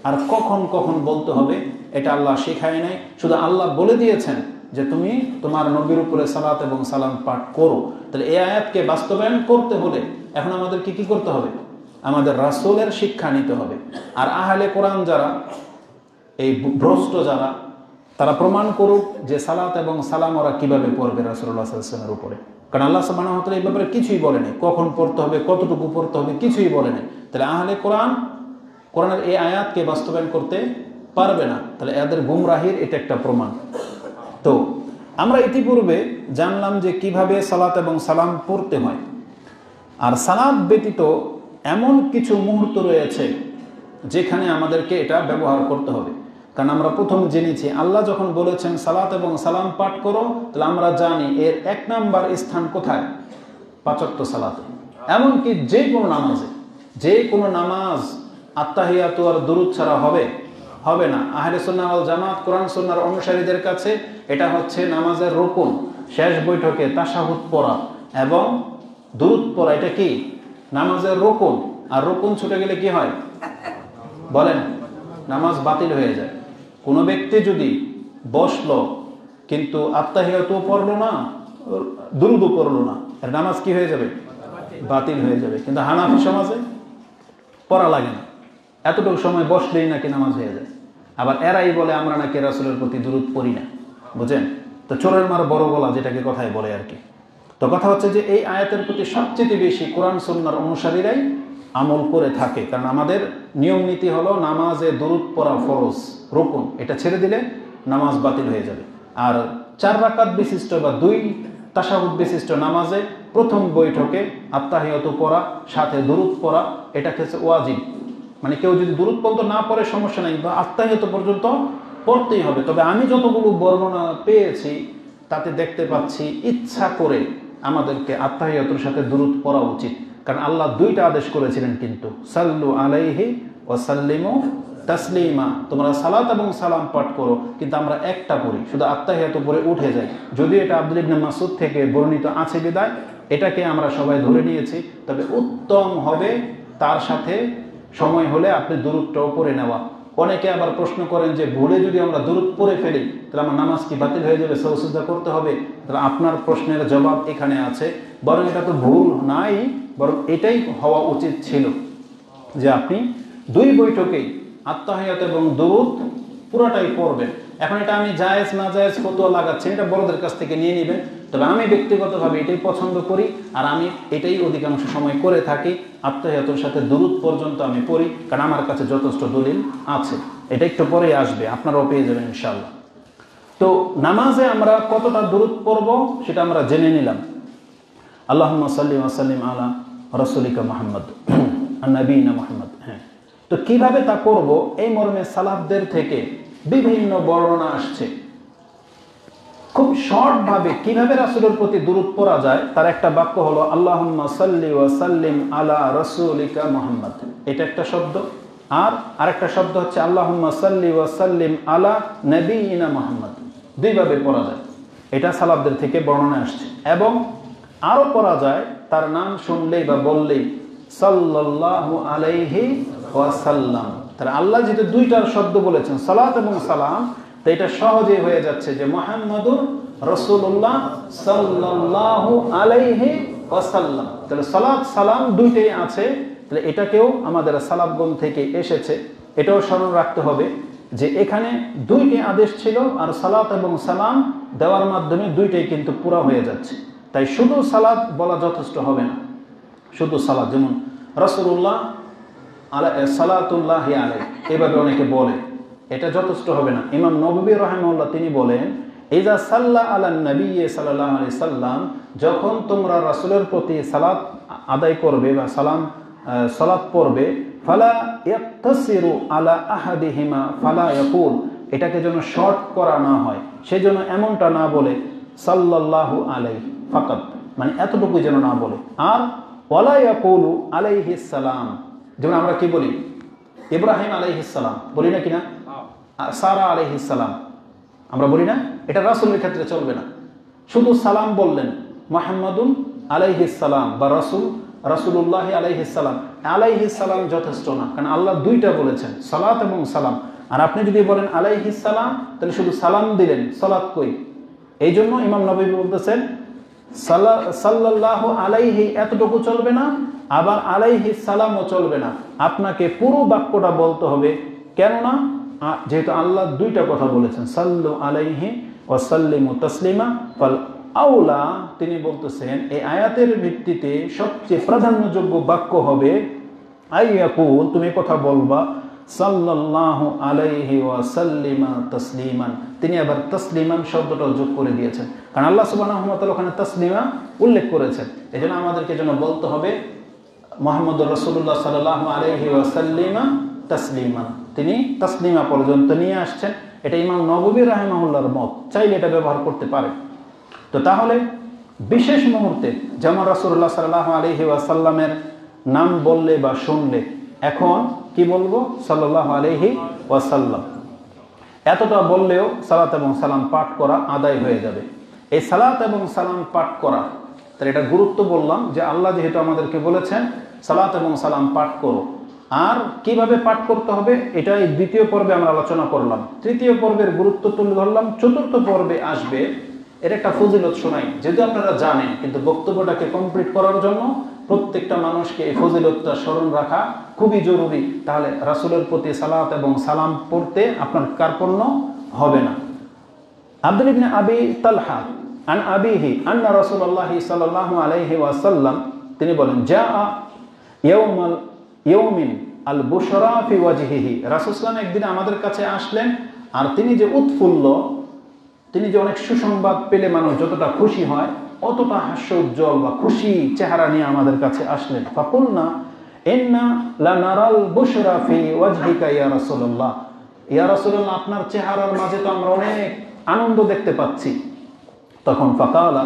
আর কখন কখন বলতে হবে, এটা আল্লাহ শেখায় নাই। শুধু আল্লাহ বলে দিয়েছেন যে তুমি তোমার নবীর উপরে সালাত এবং সালাম পাঠ করো। তাহলে এই আয়াতকে বাস্তবায়ন করতে হলে এখন আমাদেরকে কি করতে হবে? আমাদের রাসূলের শিক্ষা নিতে হবে। আর আহলে কোরআন যারা, এই ভ্রষ্ট যারা, তারা প্রমাণ করুক যে সালাত এবং সালাম ওরা কিভাবে পড়বে রাসূলুল্লাহ সাল্লাল্লাহু আলাইহি ওয়াসাল্লামের উপরে। কারণ আল্লাহ সুবহানাহু ওয়া তাআলা এই ব্যাপারে কিছুই বলেনি, কখন পড়তে হবে, কতটুকু পড়তে হবে, কিছুই বলেনি। তাহলে আহলে কোরআনের এই আয়াতকে বাস্তবায়ন করতে পারবে না, তাহলে এদের গুমরাহির এটা একটা প্রমাণ। তো আমরা ইতিপূর্বে জানলাম যে কিভাবে সালাত এবং সালাম পড়তে হয়। আর সালাত ব্যতীত এমন কিছু মুহূর্ত রয়েছে যেখানে আমাদেরকে এটা ব্যবহার করতে হবে। কারণ আমরা প্রথম জেনেছি আল্লাহ যখন বলেছেন সালাত এবং সালাম পাঠ করো, তাহলে আমরা জানি এর 1 নাম্বার স্থান কোথায়? 5 ওয়াক্ত সালাতে। এমনকি যে কোনো নামাজে, যে কোনো নামাজ আত্তাহিয়াত আর দুরূদ ছাড়া হবে না। আহলে সুন্নাহ ওয়াল জামাত কোরআন সুন্নাহর অনুসারীদের কাছে এটা হচ্ছে নামাজের রুকুন। শেষ বৈঠকে তাশাহুদ পড়া এবং দুরূদ পড়া, এটা কি নামাজের রুকুন। আর রুকুন ছুটে গেলে কি হয় বলেন? নামাজ বাতিল হয়ে যায়। কোনো ব্যক্তি যদি বসলো কিন্তু আত্তাহিয়াতও পড়লো না, দুরূদও পড়লো না, এর নামাজ কি হয়ে যাবে? বাতিল হয়ে যাবে। কিন্তু হানাফি সমাজে পড়া লাগে না, এতটুকু সময় বসলেই নাকি নামাজ হয়ে যায়। আবার এরাই বলে আমরা নাকি রাসূলের প্রতি দুরূদ পড়ি না, বুঝেন? তো চোরের মার বড় গলা, যেটাকে কথায় বলে আর কি। তো কথা হচ্ছে যে এই আয়াতের প্রতি সবচেয়ে বেশি কোরআন সুন্নাহর অনুসারীরাই আমল করে থাকে। কারণ আমাদের নিয়ম নীতি হলো নামাজে দুরূদ পড়া ফরজ, রুকুন, এটা ছেড়ে দিলে নামাজ বাতিল হয়ে যাবে। আর 4 রাকাত বিশিষ্ট বা 2 তাশাহুদ বিশিষ্ট নামাজে প্রথম বৈঠকে আত্তাহিয়াত পড়া সাথে দুরূদ পড়া, এটা হচ্ছে ওয়াজিব। মানে কেউ যদি দুরূদ পর্যন্ত না পড়ে সমস্যা নাই, বা আত্তাহিয়াত পর্যন্ত পড়তেই হবে। তবে আমি যতগুলো বর্ণনা পেয়েছি তাতে দেখতে পাচ্ছি ইচ্ছা করে আমাদেরকে আত্তাহিয়াতের সাথে দুরূদ পড়া উচিত। কারণ আল্লাহ 2টা আদেশ করেছিলেন, কিন্তু সাল্লু আলাইহি ওয়া সাল্লিমু তাসলিমা, তোমরা সালাত এবং সালাম পাঠ করো। কিন্তু আমরা একটা পড়ি, শুধু আত্তাহিয়াত পড়ে উঠে যাই। যদিও এটা আব্দুল্লাহ ইবনে মাসউদ থেকে বর্ণিত আছে বিদায় এটাকে আমরা সবাই ধরে নিয়েছি। তবে উত্তম হবে তার সাথে সময় হলে আপনি দুরূদটাও পড়ে নেওয়া। অনেকে আবার প্রশ্ন করেন যে ভুলে যদি আমরা দুরূদ পড়ে ফেলি তাহলে আমার নামাজ কি বাতিল হয়ে যাবে, সাজদা করতে হবে? তাহলে আপনার প্রশ্নের জবাব এখানে আছে। বরং এটা তো ভুল নাই, বরং এটাই হওয়া উচিত ছিল যে আপনি 2 বৈঠকেই আত্তাহিয়াত এবং দুরূদ পুরোটাই পড়বেন। এখন এটা আমি জায়েজ না জায়েজ ফতোয়া লাগাচ্ছি, এটা বড়দের কাছ থেকে নিয়ে নেবেন। তবে আমি ব্যক্তিগতভাবে এটাই পছন্দ করি, আর আমি এটাই অধিকাংশ সময় করে থাকি। আত্মীয়তার সাথে দুরূদ পর্যন্ত আমি পড়ি, কারণ আমার কাছে যথেষ্ট দলিল আছে। এটা একটু পরে আসবে, আপনারাও পেয়ে যাবেন ইনশাআল্লাহ। তো নামাজে আমরা কতটা দুরূদ পড়ব সেটা আমরা জেনে নিলাম। আল্লাহুম্মা সাল্লি ওয়া সাল্লিম আলা রাসূলিকা মুহাম্মদ নবীনা মুহাম্মদ। হ্যাঁ, তো কিভাবে তা করব এই মর্মে সালাফদের থেকে বিভিন্ন বর্ণনা আসছে। খুব শর্ট ভাবে কিভাবে রাসূলের প্রতি দুরূদ পড়া যায় তার একটা বাক্য হলো আল্লাহুম্মা সাল্লি ওয়া সাল্লিম আলা রাসূলিকা মুহাম্মদ, এটা একটা শব্দ। আর আরেকটা শব্দ হচ্ছে আল্লাহুম্মা সাল্লি ওয়া সাল্লিম আলা নবীনা মুহাম্মদ। দুইভাবে পড়া যায়, এটা সালাফদের থেকে বর্ণনা আসছে। এবং আরো পড়া যায় তার নাম শুনলেই বা বললেই সাল্লাল্লাহু আলাইহি ওয়াসাল্লাম। তাহলে আল্লাহ যেহেতু দুইটার শব্দ বলেছেন সালাত এবং সালাম, তো এটা সহজেই হয়ে যাচ্ছে যে মুহাম্মাদুর রাসূলুল্লাহ সাল্লাল্লাহু আলাইহি ওয়াসাল্লাম। তাহলে সালাত সালাম দুইটাই আছে। তাহলে এটাকেও আমাদের সালাফগণ থেকে এসেছে, এটাও স্মরণ রাখতে হবে যে এখানে দুইটি আদেশ ছিল, আর সালাত এবং সালাম দেওয়ার মাধ্যমে দুইটাই কিন্তু পুরা হয়ে যাচ্ছে। তাই শুধু সালাত বলা যথেষ্ট হবে না, শুধু সালাত, যেমন রাসূলুল্লাহ সালাতুল্লাহি আলাইহি এভাবে অনেকে বলে, এটা যথেষ্ট হবে না। ইমাম নববী রাহিমাহুল্লাহ তিনি বলেন ইজা সাল্লা আলান নবী সাল্লাল্লাহু আলাইহি সাল্লাম, যখন তোমরা রাসূলের প্রতি সালাত আদায় করবে বা সালাত পড়বে, ফালা ইয়াক্তাসিরু আলা আহাদিহিমা ফালা ইয়াকুল, এটাকে যেন শর্ট করা না হয়, সেজন্য এমনটা না বলে সাল্লাল্লাহু আলাইহি ফাকাত, মানে এতটুকু যেন না বলে। আর ওয়ালা ইয়াকুলু আলাইহিস সালাম, যেমন আমরা কি বলি ইব্রাহিম আলাইহিস সালাম বলি না কিনা, সারা আলাইহিস সালাম আমরা বলি না, এটা রাসূলের ক্ষেত্রে চলবে না। শুধু সালাম বললেন মুহাম্মাদুন আলাইহিস সালাম বা রাসূলুল্লাহ আলাইহিস সালাম, আলাইহিস সালাম যথেষ্ট না, কারণ আল্লাহ দুইটা বলেছেন সালাত এবং সালাম। আর আপনি যদি বলেন আলাইহিস সালাম তাহলে শুধু সালাম দিলেন, সালাত কই? এই জন্য ইমাম নববী বলতেছেন সাল্লাল্লাহু আলাইহি এতটুকু চলবে না, আবার আলাইহিস সালামও চলবে না, আপনাকে পুরো বাক্যটা বলতে হবে। কেননা যেহেতু আল্লাহ দুইটা কথা বলেছেন সাল্লু আলাইহি ওয়া সাল্লিমু তাসলিমা, ফাল আউলা তিনি বলতেছেন এই আয়াতের ভিত্তিতে সবচেয়ে প্রাধান্যযোগ্য বাক্য হবে আইয়াকুল, তুমি কথা বলবা সাল্লাল্লাহু আলাইহি ওয়া সাল্লিমা তাসলিমান। তিনি আবার তাসলিমান শব্দটা যোগ করে দিয়েছেন, কারণ আল্লাহ সুবহানাহু ওয়া তাআলা ওখানে তাসলিমা উল্লেখ করেছেন। এজন্য আমাদেরকে যেন বলতে হবে মুহাম্মদুর রাসূলুল্লাহ সাল্লাল্লাহু আলাইহি ওয়া সাল্লিমা তাসলিমান। তিনি তাসলিমা পর্যন্ত নিয়ে আসছেন, এটা ইমাম নববী রাহিমাহুল্লাহর মত, চাইলে এটা ব্যবহার করতে পারে। তো তাহলে বিশেষ মুহূর্তে যেমন রাসূলুল্লাহ সাল্লাল্লাহু আলাইহি ওয়াসাল্লামের নাম বললে বা শুনলে এখন কি বলবো সাল্লাল্লাহু আলাইহি ওয়াসাল্লাম, এতটা বললেও সালাত এবং সালাম পাঠ করা আদায় হয়ে যাবে। এই সালাত এবং সালাম পাঠ করা, তাহলে এটা গুরুত্ব বললাম যে আল্লাহ যেহেতু আমাদেরকে বলেছেন সালাত এবং সালাম পাঠ করো, আর কিভাবে পাঠ করতে হবে এটা এই দ্বিতীয় পর্বে আমরা আলোচনা করলাম। তৃতীয় পর্বের গুরুত্ব তুলে ধরলাম, চতুর্থ পর্বে আসবে এর একটা ফজিলত শোনাই, যেহেতু আপনারা জানেন, কিন্তু বক্তব্যটাকে কমপ্লিট করার জন্য প্রত্যেকটা মানুষকে এই ফজিলতটা স্মরণ রাখা খুবই জরুরি। তাহলে রাসূলের প্রতি সালাত এবং সালাম পড়তে আপনার কার্পণ্য হবে না। আব্দুল ইবনে আবি তালহা আন আবিহি আন্না রাসূলুল্লাহ সাল্লাল্লাহু আলাইহি ওয়াসাল্লাম তিনি বলেন জাআ ইয়াউমিন আল বুশরা ফি ওয়াজহিহি, রাসূল সাল্লাল্লাহু আলাইহি একদিন আমাদের কাছে আসলেন, আর তিনি যে উৎফুল্ল, তিনি যে অনেক সুসংবাদ পেলে মানুষ যতটা খুশি হয় অতটা হাস্য উজ্জ্বল বা খুশি চেহারা নিয়ে আমাদের কাছে আসলেন। ফাকুলনা ইন্না লানারাল বুশরা ফি ওয়াজহিকা ইয়া রাসূলুল্লাহ, ইয়া রাসূলুল্লাহ আপনার চেহারার মাঝে তো আমরা অনেক আনন্দ দেখতে পাচ্ছি। তখন ফাকালা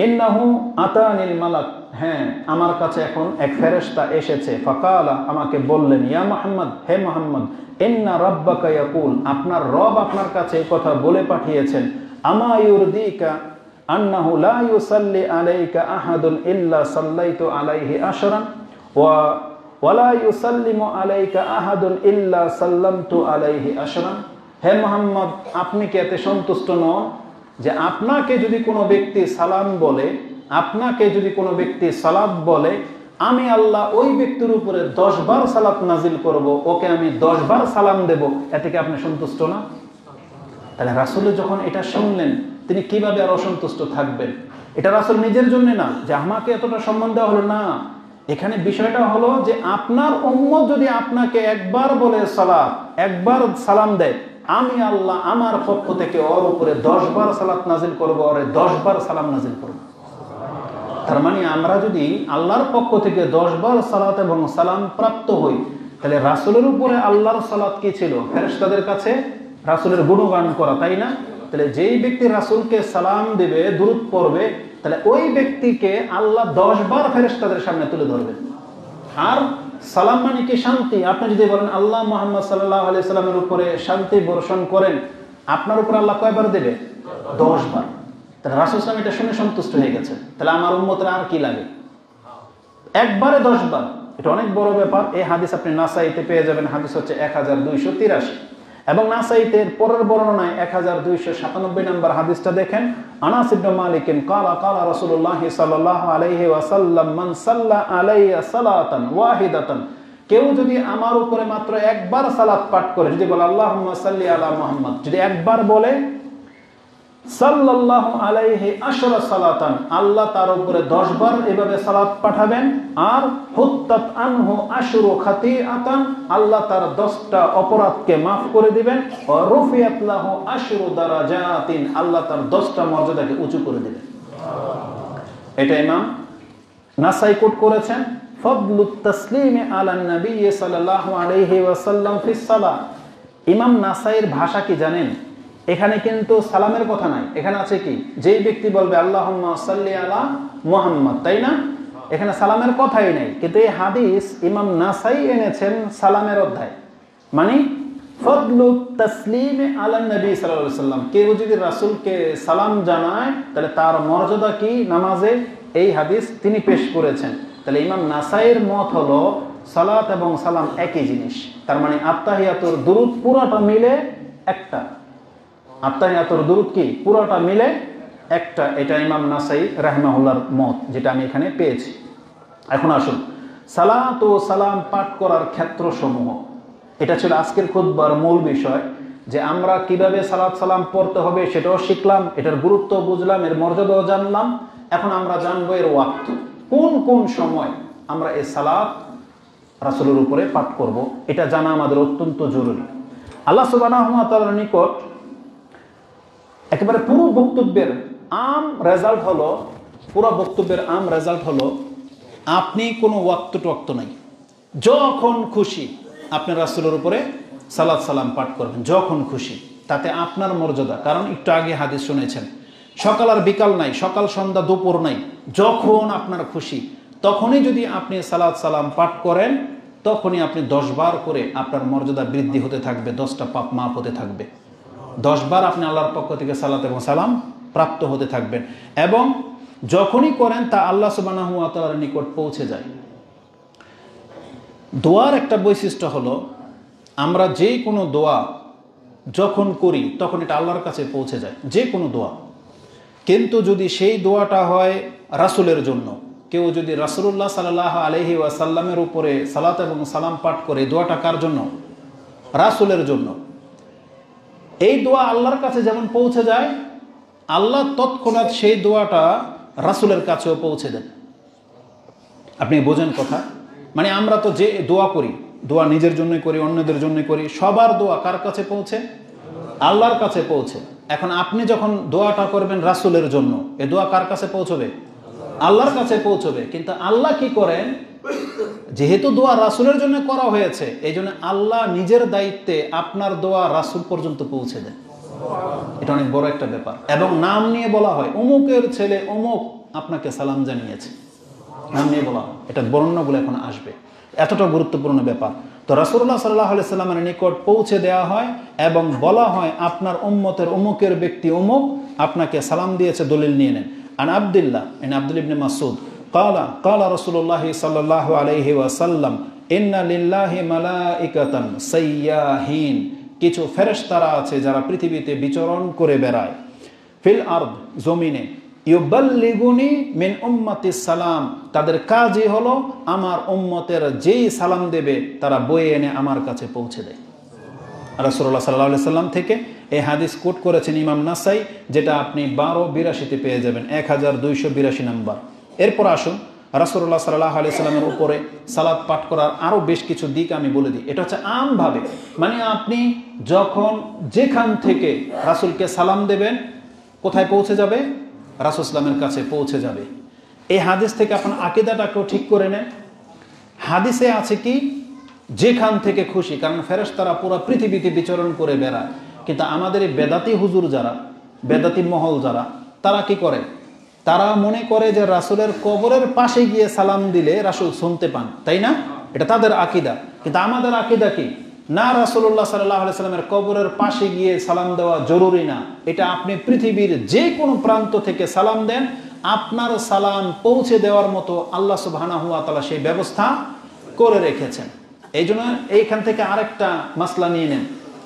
ইন্নাহু আতানিল মালাক, হ্যাঁ আমার কাছে এখন এক ফেরেশতা এসেছে। ফাকালা আমাকে বললেন ইয়া মুহাম্মদ, হে মুহাম্মদ, ইন্না রাব্বাকা ইয়াকুল, আপনার রব আপনার কাছে এই কথা বলে পাঠিয়েছেন, আমা ইউরদিকা আন্নাহু লা ইউসাল্লি আলাইকা আহাদুন ইল্লা সাল্লাইতু আলাইহি আশরান ওয়া লা ইউসাল্লিমু আলাইকা আহাদুন ইল্লা সাল্লামতু আলাইহি আশরান। হে মুহাম্মদ, আপনি কি এতে সন্তুষ্ট নন যে আপনাকে যদি কোনো ব্যক্তি সালাম বলে, আপনাকে যদি কোনো ব্যক্তি সালাত বলে, আমি আল্লাহ ওই ব্যক্তির উপরে 10 বার সালাত নাজিল করব, ওকে আমি 10 বার সালাম দেব, এতে কি আপনি সন্তুষ্ট না? তাহলে রাসূল যখন এটা শুনলেন তিনি কিভাবে আর অসন্তুষ্ট থাকবেন? এটা রাসূল নিজের জন্য না যে আমাকে এতটা সম্মান দেওয়া হলো, না। এখানে বিষয়টা হলো যে আপনার উম্মত যদি আপনাকে একবার বলে সালাত, একবার সালাম দেয়, আমি আল্লাহ আমার পক্ষ থেকে ওর উপরে 10 বার সালাত নাজিল করব, ওরে 10 বার সালাম নাজিল করব। তার মানে আমরা যদি আল্লাহর পক্ষ থেকে 10 বার সালাত এবং সালাম প্রাপ্ত হই, তাহলে রাসূলের উপরে আল্লাহর সালাত কি ছিল? ফেরেশতাদের কাছে রাসূলের গুণগান করা, তাই না? তাহলে যেই ব্যক্তি রাসূলকে সালাম দিবে, দুরূদ পড়বে, তাহলে ওই ব্যক্তিকে আল্লাহ 10 বার ফেরেশতাদের সামনে তুলে ধরবেন। আর সালাম মানে কি? শান্তি। আপনি যদি বলেন আল্লাহ মুহাম্মদ সাল্লাল্লাহু আলাইহি সাল্লামের উপরে শান্তি বর্ষণ করেন, আপনার উপরে আল্লাহ কয়বার দেবে? 10 বার। তাহলে রাসূল সাল্লাল্লাহু আলাইহি ওয়াসাল্লাম এটা শুনে সন্তুষ্ট হয়ে গেছে। তাহলে আমার উম্মতের আর কি লাগে? একবারে 10 বার, এটা অনেক বড় ব্যাপার। এই হাদিস আপনি নাসাইতে পেয়ে যাবেন, হাদিস হচ্ছে 1283, এবং নাসাইতে পরের বর্ণনায় 1297 নম্বর হাদিসটা দেখেন। আনাস ইবনে মালিক ক্বালা ক্বালা রাসূলুল্লাহ সাল্লাল্লাহু আলাইহি ওয়াসাল্লাম মান সাল্লা আলাইয়া সালাতান ওয়াহিদাতান, কেউ যদি আমার উপরে মাত্র একবার সালাত পাঠ করে, যদি বলে আল্লাহুম্মা সাল্লি আলা মুহাম্মদ, যদি একবার বলে সাল্লাল্লাহু আলাইহি আশরা সালাতান, আল্লাহ তার উপরে 10 বার এভাবে সালাত পাঠাবেন। আর হুত্তাত আনহু আশরু খাতিআতান, আল্লাহ তার 10টা অপরাধকে maaf করে দিবেন। ওয়া রুফিয়াত লাহু আশরু দারাজাতিন, আল্লাহ তার 10টা মর্যাদাকে উঁচু করে দিবেন। এটা ইমাম নাসাই কোট করেছেন। ফাদলুত তাসলিমি আলা নবী সাল্লাল্লাহু আলাইহি ওয়াসাল্লাম ফিস সালাহ। ইমাম নাসাইয়ের ভাষা কি জানেন? এখানে কিন্তু সালামের কথা নাই, এখানে আছে কি? যেই ব্যক্তি বলবে আল্লাহুম্মা সাল্লি আলা মুহাম্মদ, তাই না? এখানে সালামের কথাই নাই, কিন্তু এই হাদিস ইমাম নাসাই এনেছেন সালামের অধ্যায়। মানে ফদলু তাসলিমে আলা নবী সাল্লাল্লাহু আলাইহি ওয়াসাল্লাম, কেউ যদি রাসূলকে সালাম জানায় তাহলে তার মর্যাদা কি নামাজে, এই হাদিস তিনি পেশ করেছেন। তাহলে ইমাম নাসাইয়ের মত হলো সালাত এবং সালাম একই জিনিস। তার মানে আত্তাহিয়াতুর দুরূদ পুরোটা মিলে একটা, আত্তাহিয়াতুর দুরূদ কি পুরোটা মিলে একটা। এটা ইমাম নাসাই রাহিমাহুল্লাহর মত, যেটা আমি এখানে পেয়েছি। এখন আসুন সালাত ও সালাম পাঠ করার ক্ষেত্রসমূহ, এটা ছিল আজকের খুতবার মূল বিষয়, যে আমরা কিভাবে সালাত সালাম পড়তে হবে সেটাও শিখলাম, এটার গুরুত্ব বুঝলাম, এর মর্যাদাও জানলাম। এখন আমরা জানবো এর ওয়াক্ত, কোন কোন সময় আমরা এই সালাত রাসূলের উপরে পাঠ করব, এটা জানা আমাদের অত্যন্ত জরুরি। আল্লাহ সুবহানাহু ওয়া তাআলার নিকট একেবারে পুরো বক্তব্যের আম রেজাল্ট হলো, পুরো বক্তব্যের আম রেজাল্ট হলো আপনি কোনো ওয়াক্ত টোয়াক্ত নাই, যখন খুশি আপনি রাসূলের উপরে সালাত সালাম পাঠ করবেন, যখন খুশি, তাতে আপনার মর্যাদা। কারণ একটু আগে হাদিস শুনেছেন, সকাল আর বিকাল নাই, সকাল সন্ধ্যা দুপুর নাই, যখন আপনার খুশি তখনই যদি আপনি সালাত সালাম পাঠ করেন, তখনই আপনি 10 বার করে আপনার মর্যাদা বৃদ্ধি হতে থাকবে, 10টা পাপ মাফ হতে থাকবে। 10 বার আপনি আল্লাহর পক্ষ থেকে সালাত এবং সালাম প্রাপ্ত হতে থাকবেন, এবং যখনই করেন তা আল্লাহ সুবহানাহু ওয়া তাআলার নিকট পৌঁছে যায়। দোয়ার একটা বৈশিষ্ট্য হলো, আমরা যে কোনো দোয়া যখন করি তখন এটা আল্লাহর কাছে পৌঁছে যায়, যে কোনো দোয়া। কিন্তু যদি সেই দোয়াটা হয় রাসূলের জন্য, কেউ যদি রাসূলুল্লাহ সাল্লাল্লাহু আলাইহি ওয়াসাল্লামের উপরে সালাত এবং সালাম পাঠ করে, দোয়াটা কার জন্য? রাসূলের জন্য। এই দোয়া আল্লাহর কাছে যেমন পৌঁছে যায়, আল্লাহ তৎক্ষণাৎ সেই দোয়াটা রাসূলের কাছেও পৌঁছে দেন। আপনি বোঝেন কথা? মানে আমরা তো যে দোয়া করি, দোয়া নিজের জন্যই করি, অন্যদের জন্যই করি, সবার দোয়া কার কাছে পৌঁছে? আল্লাহর কাছে পৌঁছে। এখন আপনি যখন দোয়াটা করবেন রাসূলের জন্য, এ দোয়া কার কাছে পৌঁছবে? আল্লাহর কাছে পৌঁছবে। কিন্তু আল্লাহ কি করেন? যেহেতু দোয়া রাসূলের জন্য করা হয়েছে, এই জন্য আল্লাহ নিজের দায়িত্বে আপনার দোয়া রাসূল পর্যন্ত পৌঁছে দেন। এটা অনেক বড় একটা ব্যাপার। এবং নাম নিয়ে বলা হয়, অমুকের ছেলে অমুক আপনাকে সালাম জানিয়েছে, নাম নিয়ে বলা হয়। এটা বর্ণনাগুলো এখন আসবে, এতটা গুরুত্বপূর্ণ ব্যাপার। তো রাসূলুল্লাহ সাল্লাল্লাহু আলাইহি সাল্লামের নিকট পৌঁছে দেওয়া হয় এবং বলা হয় আপনার উম্মতের অমুকের ব্যক্তি অমুক আপনাকে সালাম দিয়েছে, দলিল নিয়ে নেন। আন আব্দুল্লাহ ইবনে মাসউদ ক্বালা ক্বালা রাসূলুল্লাহ সাল্লাল্লাহু আলাইহি ওয়াসাল্লাম ইন্না লিল্লাহি মালাইকাতান সাইয়াহিন, কিছু ফেরেশতারা আছে যারা পৃথিবীতে বিচরণ করে বেড়ায়, ফিল আরদ, জমিনে, ইউবাল্লিগুনি মিন উম্মাতিস সালাম, তাদের কাজই হলো আমার উম্মতের যেই সালাম দেবে তারা বয়ে এনে আমার কাছে পৌঁছে দেয়। রাসূলুল্লাহ সাল্লাল্লাহু আলাইহি সাল্লাম থেকে এই হাদিস কোট করেছেন ইমাম নাসাই, যেটা আপনি 1282-তে পেয়ে যাবেন, 1282 নাম্বার। এরপর আসুন রাসূলুল্লাহ সাল্লাল্লাহু আলাইহি সাল্লামের উপরে সালাত পাঠ করার আরও বেশ কিছু দিক আমি বলে দিই। এটা হচ্ছে আমভাবে, মানে আপনি যখন যেখান থেকে রাসূলকে সালাম দেবেন কোথায় পৌঁছে যাবে? রাসূল সাল্লামের কাছে পৌঁছে যাবে। এই হাদিস থেকে আপনার আকীদাটাকেও ঠিক করে নেন। হাদিসে আছে কি যেখান থেকে খুশি, কারণ ফেরেশতারা পুরো পৃথিবীতে বিচরণ করে বেড়ায়, কিন্তু আমাদের এই বেদাতি হুজুর যারা, বেদাতি মহল যারা, তারা কি করে? তারা মনে করে যে রাসূলের কবরের পাশে গিয়ে সালাম দিলে রাসূল শুনতে পান, তাই না? এটা তাদের আকীদা। কিন্তু আমাদের আকীদা কি? না, রাসূলুল্লাহ সাল্লাল্লাহু আলাইহি সাল্লামের কবরের পাশে গিয়ে সালাম দেওয়া জরুরি না। এটা আপনি পৃথিবীর যে কোনো প্রান্ত থেকে সালাম দেন, আপনার সালাম পৌঁছে দেওয়ার মতো আল্লাহ সুবহানাহু ওয়া তাআলা সেই ব্যবস্থা করে রেখেছেন। এই জন্য এইখান থেকে আরেকটা মাসলা নিয়ে নেন।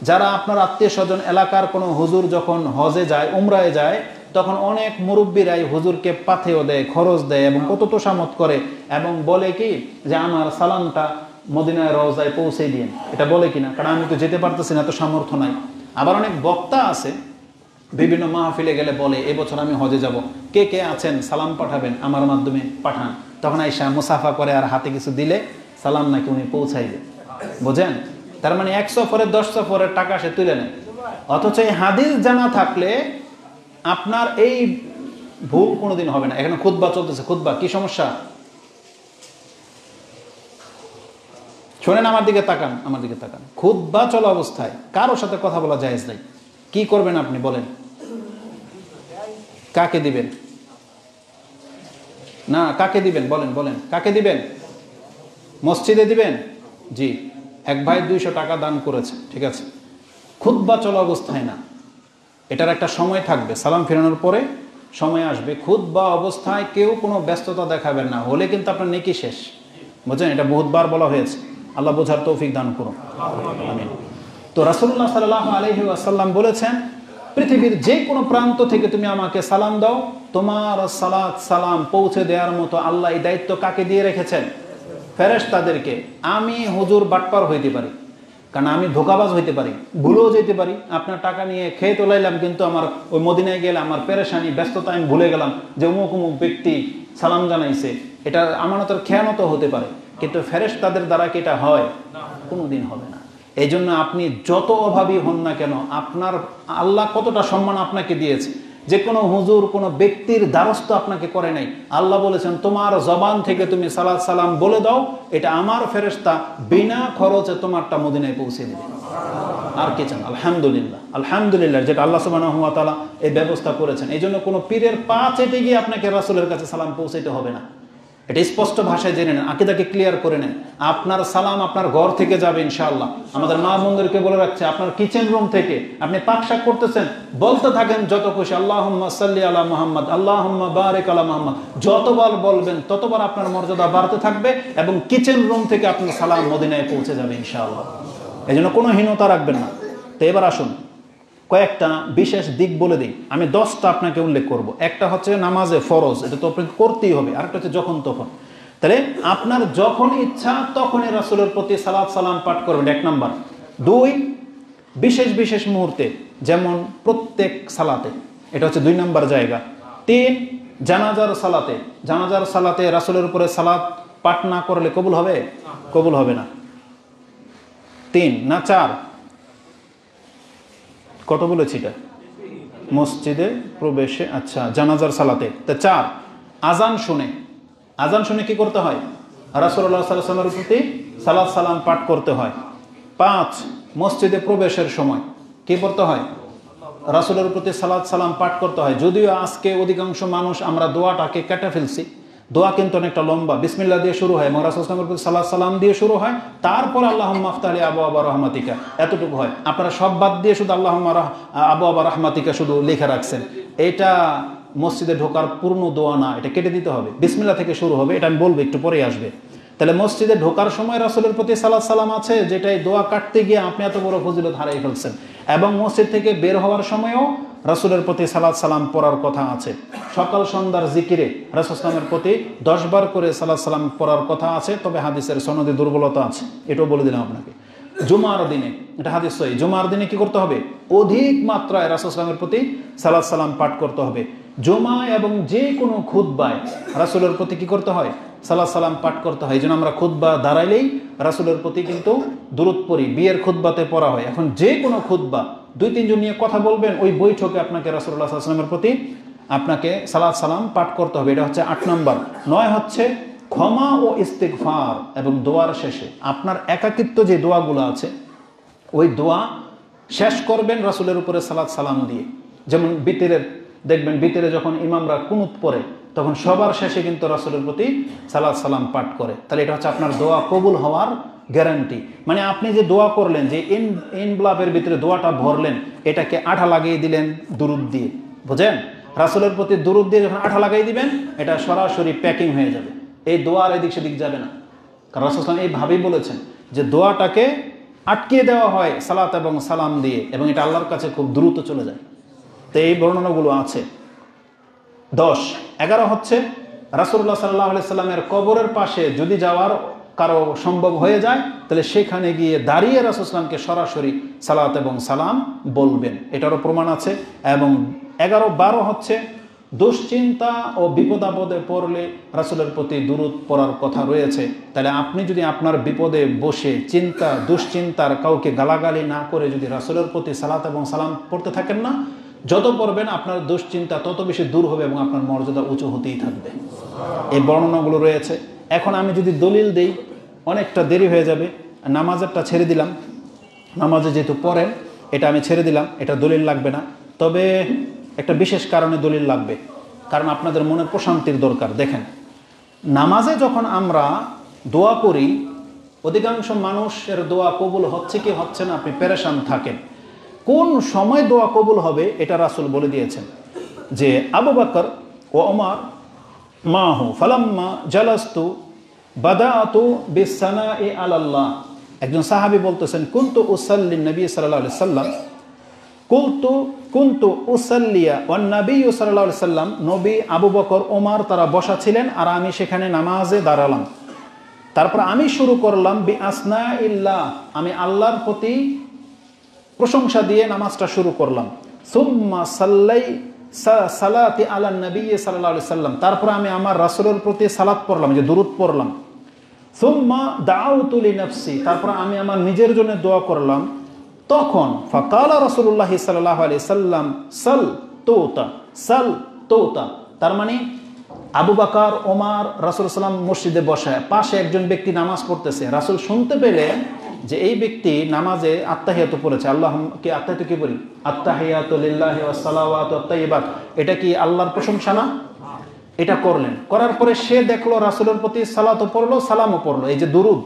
যারা আপনার আত্মীয় স্বজন এলাকার কোনো হুজুর যখন হজে যায়, উমরায় যায়, তখন অনেক মুরব্বীরাই হুজুরকে পাথেও দেয়, খরচ দেয় এবং কত তোষামত করে এবং বলে কি যে আমার সালামটা মদিনায় রওজায় পৌঁছে দিন। এটা বলে কিনা? কারণ আমি তো যেতে পারতেছি না, তো সামর্থ্য নাই। আবার অনেক বক্তা আছে বিভিন্ন মাহফিলে গেলে বলে এবছর আমি হজে যাব, কে কে আছেন সালাম পাঠাবেন, আমার মাধ্যমে পাঠান। তখন আইসা মুসাফা করে আর হাতে কিছু দিলে সালাম নাকি উনি পৌঁছাইবে। বুঝেন? তার মানে 1 সফরের 10 সফরের টাকা সে তুলে নেয়। অথচ এই হাদিস জানা থাকলে আপনার এই ভুল কোনোদিন হবে না। এখানে খুতবা চলতেছে, খুতবা কি সমস্যা? শোনেন, আমার দিকে তাকান, আমার দিকে তাকান। খুতবা চলা অবস্থায় কারোর সাথে কথা বলা জায়েজ নাই। কি করবেন আপনি বলেন? কাকে দিবেন? না, কাকে দিবেন বলেন, বলেন কাকে দিবেন? মসজিদে দিবেন? জি, এক ভাই 200 টাকা দান করেছে, ঠিক আছে। খুতবা চলা অবস্থায় না, এটার একটা সময় থাকবে, সালাম ফেরানোর পরে সময় আসবে। খুতবা অবস্থায় কেউ কোনো ব্যস্ততা দেখাবেন না, হলে কিন্তু আপনার নেকি শেষ। বুঝছেন? এটা বহুতবার বলা হয়েছে। আল্লাহ বোঝার তৌফিক দান করুন, আমিন। তো রাসূলুল্লাহ সাল্লাল্লাহু আলাইহি ওয়াসাল্লাম বলেছেন, পৃথিবীর যে কোনো প্রান্ত থেকে তুমি আমাকে সালাম দাও, তোমার সালাত সালাম পৌঁছে দেওয়ার মতো আল্লাহ এই দায়িত্ব কাকে দিয়ে রেখেছেন? ফেরেশতাদেরকে। আমি হুজুর বাটপার হইতে পারি, কারণ আমি ধোঁকাবাজ হইতে পারি, ভুলেও যেতে পারি। আপনার টাকা নিয়ে খেয়ে তোলাইলাম, কিন্তু আমার ওই মদিনায় গেলে আমার পেরেশানি ব্যস্ততা আমি ভুলে গেলাম যে অমুক অমুক ব্যক্তি সালাম জানাইছে। এটা আমানতের খেয়ানত হতে পারে, কিন্তু ফেরেশতাদের দ্বারা কি এটা হয়? কোনোদিন হবে না। এই জন্য আপনি যত অভাবী হন না কেন, আপনার আল্লাহ কতটা সম্মান আপনাকে দিয়েছে। যে কোনো হুজুর কোনো ব্যক্তির দ্বারস্থ আপনাকে করে নাই। আল্লাহ বলেছেন তোমার জবান থেকে তুমি সালাত সালাম বলে দাও, এটা আমার ফেরেশতা বিনা খরচে তোমারটা মদিনায় পৌঁছে দেবে। আর কি চান? আলহামদুলিল্লাহ, আলহামদুলিল্লাহ, যেটা আল্লাহ সুবহানাহু ওয়া তাআলা এই ব্যবস্থা করেছেন। এই জন্য কোনো পীরের পা চেটে গিয়ে আপনাকে রাসূলের কাছে সালাম পৌঁছাইতে হবে না। এটা স্পষ্ট ভাষায় জেনে নেন, আকীদাকে ক্লিয়ার করে নেন। আপনার সালাম আপনার ঘর থেকে যাবে ইনশাআল্লাহ। আমাদের মা বোনদেরকে বলে রাখছে, আপনার কিচেন রুম থেকে আপনি পাক শাক করতেছেন, বলতে থাকেন যত খুশি আল্লাহুম্মা সাল্লি আলা মুহাম্মদ, আল্লাহুম্মা বারিক আলা মুহাম্মদ। যতবার বলবেন ততবার আপনার মর্যাদা বাড়তে থাকবে এবং কিচেন রুম থেকে আপনার সালাম মদিনায় পৌঁছে যাবে ইনশাআল্লাহ। এই জন্য কোনো হীনতা রাখবেন না। তো এবার আসুন কয়েকটা বিশেষ দিক বলে দিই। আমি 10টা আপনাকে উল্লেখ করব। একটা হচ্ছে নামাজে ফরজ, এটা তো আপনাকে করতেই হবে। আরেকটা হচ্ছে যখন তখন। তাহলে আপনার যখন ইচ্ছা তখনই রাসূলের প্রতি সালাত সালাম পাঠ করবেন, 1 নাম্বার। 2, বিশেষ বিশেষ মুহূর্তে, যেমন প্রত্যেক সালাতে, এটা হচ্ছে 2 নাম্বার জায়গা। 3, জানাজার সালাতে, জানাজার সালাতে রাসূলের উপরে সালাত পাঠ না করলে কবুল হবে? কবুল হবে না। 3 না 4? কত বলেছি এটা? মসজিদে প্রবেশে, আচ্ছা, জানাজার সালাতে। তা 4, আজান শুনে, আজান শুনে কি করতে হয়? রাসূলুল্লাহ সাল্লাল্লাহু আলাইহি ওয়াসাল্লামের প্রতি সালাত সালাম পাঠ করতে হয়। 5, মসজিদে প্রবেশের সময় কি করতে হয়? রাসূলের প্রতি সালাত সালাম পাঠ করতে হয়। যদিও আজকে অধিকাংশ মানুষ আমরা দোয়াটাকে কেটে ফেলছি। দোয়া কিন্তু অনেকটা লম্বা, বিসমিল্লাহ দিয়ে শুরু হয় এবং রাসূল সাল্লাল্লাহু আলাইহি ওয়াসাল্লামের প্রতি সালাত সালাম দিয়ে শুরু হয়, তারপর আল্লাহুম্মা আফতাহি আবওয়াবা রাহমাতিকা, এতটুকু হয়। আপনারা সব বাদ দিয়ে শুধু আল্লাহুম্মা আবওয়াবা রাহমাতিকা শুধু লেখা রাখছেন। এটা মসজিদে ঢোকার পূর্ণ দোয়া না, এটা কেটে দিতে হবে। বিসমিল্লাহ থেকে শুরু হবে, এটা আমি বলবো, একটু পরেই আসবে। তাহলে মসজিদে ঢোকার সময় রাসূলের প্রতি সালাত সালাম আছে, যেটাই দোয়া কাটতে গিয়ে আপনি এত বড় ফজিলত হারিয়ে ফেলছেন। এবং মসজিদ থেকে বের হওয়ার সময়ও রাসূলের প্রতি সালাত সালাম পড়ার কথা আছে। সকাল সন্ধ্যার জিকিরে রাসূল সাল্লাল্লাহু আলাইহি ওয়াসাল্লামের প্রতি 10 বার করে সালাত সালাম পড়ার কথা আছে, তবে হাদিসের সনদে দুর্বলতা আছে, এটাও বলে দিলাম আপনাকে। জুমার দিনে, এটা হাদিস সহিহ, জুমার দিনে কি করতে হবে? অধিক মাত্রায় রাসূল সাল্লামের প্রতি সালাত সালাম পাঠ করতে হবে। জুমা এবং যে কোনো খুতবায় রাসূলের প্রতি কি করতে হয়? সালাত সালাম পাঠ করতে হয়। এই জন্য আমরা খুতবা দাঁড়াইলেই রাসূলের প্রতি কিন্তু দুরূদ পড়ি। বিয়ের খুতবাতে পড়া হয়। এখন যে কোনো খুতবা 2-3 জন নিয়ে কথা বলবেন, ওই বৈঠকে আপনাকে রাসূলুল্লাহ সাল্লাল্লাহু আলাইহি ওয়াসাল্লামের প্রতি আপনাকে সালাত সালাম পাঠ করতে হবে। এটা হচ্ছে 8 নম্বর। 9 হচ্ছে ক্ষমা ও ইস্তিগফার এবং দোয়ার শেষে আপনার একাকিত্ব যে দোয়াগুলো আছে ওই দোয়া শেষ করবেন রাসূলের উপরে সালাত সালাম দিয়ে। যেমন বিতরের দেখবেন, বিতরে যখন ইমামরা কুনুত পড়ে তখন সবার শেষে কিন্তু রাসূলের প্রতি সালাত সালাম পাঠ করে। তাহলে এটা হচ্ছে আপনার দোয়া কবুল হওয়ার গ্যারান্টি। মানে আপনি যে দোয়া করলেন, যে ইনভলভের ভিতরে দোয়াটা ভরলেন, এটাকে আঠা লাগিয়ে দিলেন দুরূদ দিয়ে, বুঝেন? রাসূলের প্রতি দুরূদ দিয়ে যখন আঠা লাগিয়ে দিবেন, এটা সরাসরি প্যাকিং হয়ে যাবে, এই দোয়ার এদিক সেদিক যাবে না। কারণ রাসূল সাল্লাল্লাহু আলাইহি ওয়াসাল্লাম এইভাবেই বলেছেন যে দোয়াটাকে আটকিয়ে দেওয়া হয় সালাত এবং সালাম দিয়ে, এবং এটা আল্লাহর কাছে খুব দ্রুত চলে যায়। তো এই বর্ণনাগুলো আছে। 10, 11 হচ্ছে রাসূলুল্লাহ সাল্লাল্লাহু আলাইহি ওয়াসাল্লামের কবরের পাশে যদি যাওয়ার কারো সম্ভব হয়ে যায়, তাহলে সেখানে গিয়ে দাঁড়িয়ে রাসূল সাল্লাল্লাহু আলাইহি ওয়াসাল্লামকে সরাসরি সালাত এবং সালাম বলবেন, এটারও প্রমাণ আছে। এবং 11, 12 হচ্ছে দুশ্চিন্তা ও বিপদাপদে পড়লে রাসূলের প্রতি দুরূদ পড়ার কথা রয়েছে। তাহলে আপনি যদি আপনার বিপদে বসে চিন্তা দুশ্চিন্তার কাউকে গালাগালি না করে যদি রাসূলের প্রতি সালাত এবং সালাম পড়তে থাকেন না, যত পড়বেন আপনার দুশ্চিন্তা তত বেশি দূর হবে এবং আপনার মর্যাদা উঁচু হতেই থাকবে। এই বর্ণনাগুলো রয়েছে। এখন আমি যদি দলিল দেই অনেকটা দেরি হয়ে যাবে। নামাজেরটা ছেড়ে দিলাম, নামাজে যেহেতু পড়েন এটা আমি ছেড়ে দিলাম, এটা দলিল লাগবে না। তবে একটা বিশেষ কারণে দলিল লাগবে, কারণ আপনাদের মনের প্রশান্তির দরকার। দেখেন, নামাজে যখন আমরা দোয়া করি, অধিকাংশ মানুষের দোয়া কবুল হচ্ছে কি হচ্ছে না আপনি পেরেশান থাকেন। কোন সময় দোয়া কবুল হবে এটা রাসূল বলে দিয়েছেন, যে আবু বকর ও ওমর মাহু ফালাম্মা জালাস্তু বাদাআতু বিসসানাই আলাল্লাহ। একজন সাহাবী বলতেছেন, কুনতু উসাল্লি নবী সাল্লাল্লাহু আলাইহি সাল্লাম কুনতু উসাল্লিয়া ওয়ান নবী সাল্লাল্লাহু আলাইহি সাল্লাম, নবী, আবু বকর, ওমর তারা বসা ছিলেন আর আমি সেখানে নামাজে দাঁড়ালাম। তারপর আমি শুরু করলাম বি আসনাইল্লাহ, আমি আল্লাহর প্রতি প্রশংসা দিয়ে নামাজটা শুরু করলাম। সুম্মা সালাতি আলা নবী সাল্লাল্লাহু আলাইহি সাল্লাম, তারপর আমি আমার রাসূলের প্রতি সালাত পড়লাম, যে দুরূদ পড়লাম। সুম্মা দাআউতু লিনাফসি, তারপর আমি আমার নিজের জন্য দোয়া করলাম। তখন ফাকালা রাসূলুল্লাহ সাল্লাল্লাহু আলাইহি সাল্লাম সাল তুতা, তার মানে আবু বকর, ওমর, রাসূল সাল্লাম মসজিদে বসায়, পাশে একজন ব্যক্তি নামাজ পড়তেছে। রাসূল শুনতে পেলেন যে এই ব্যক্তি নামাজে আত্তাহিয়াতু পড়েছে। আল্লাহকে আত্তাহিয়াতু কি বলি? আত্তাহিয়াতু লিল্লাহি ওয়াস সালাওয়াতু আত-তাইয়্যিবাত, এটা কি আল্লাহর প্রশংসা না? এটা করলেন। করার পরে সে দেখলো রাসূলের প্রতি সালাতও পড়লো, সালামও পড়লো, এই যে দুরূদ,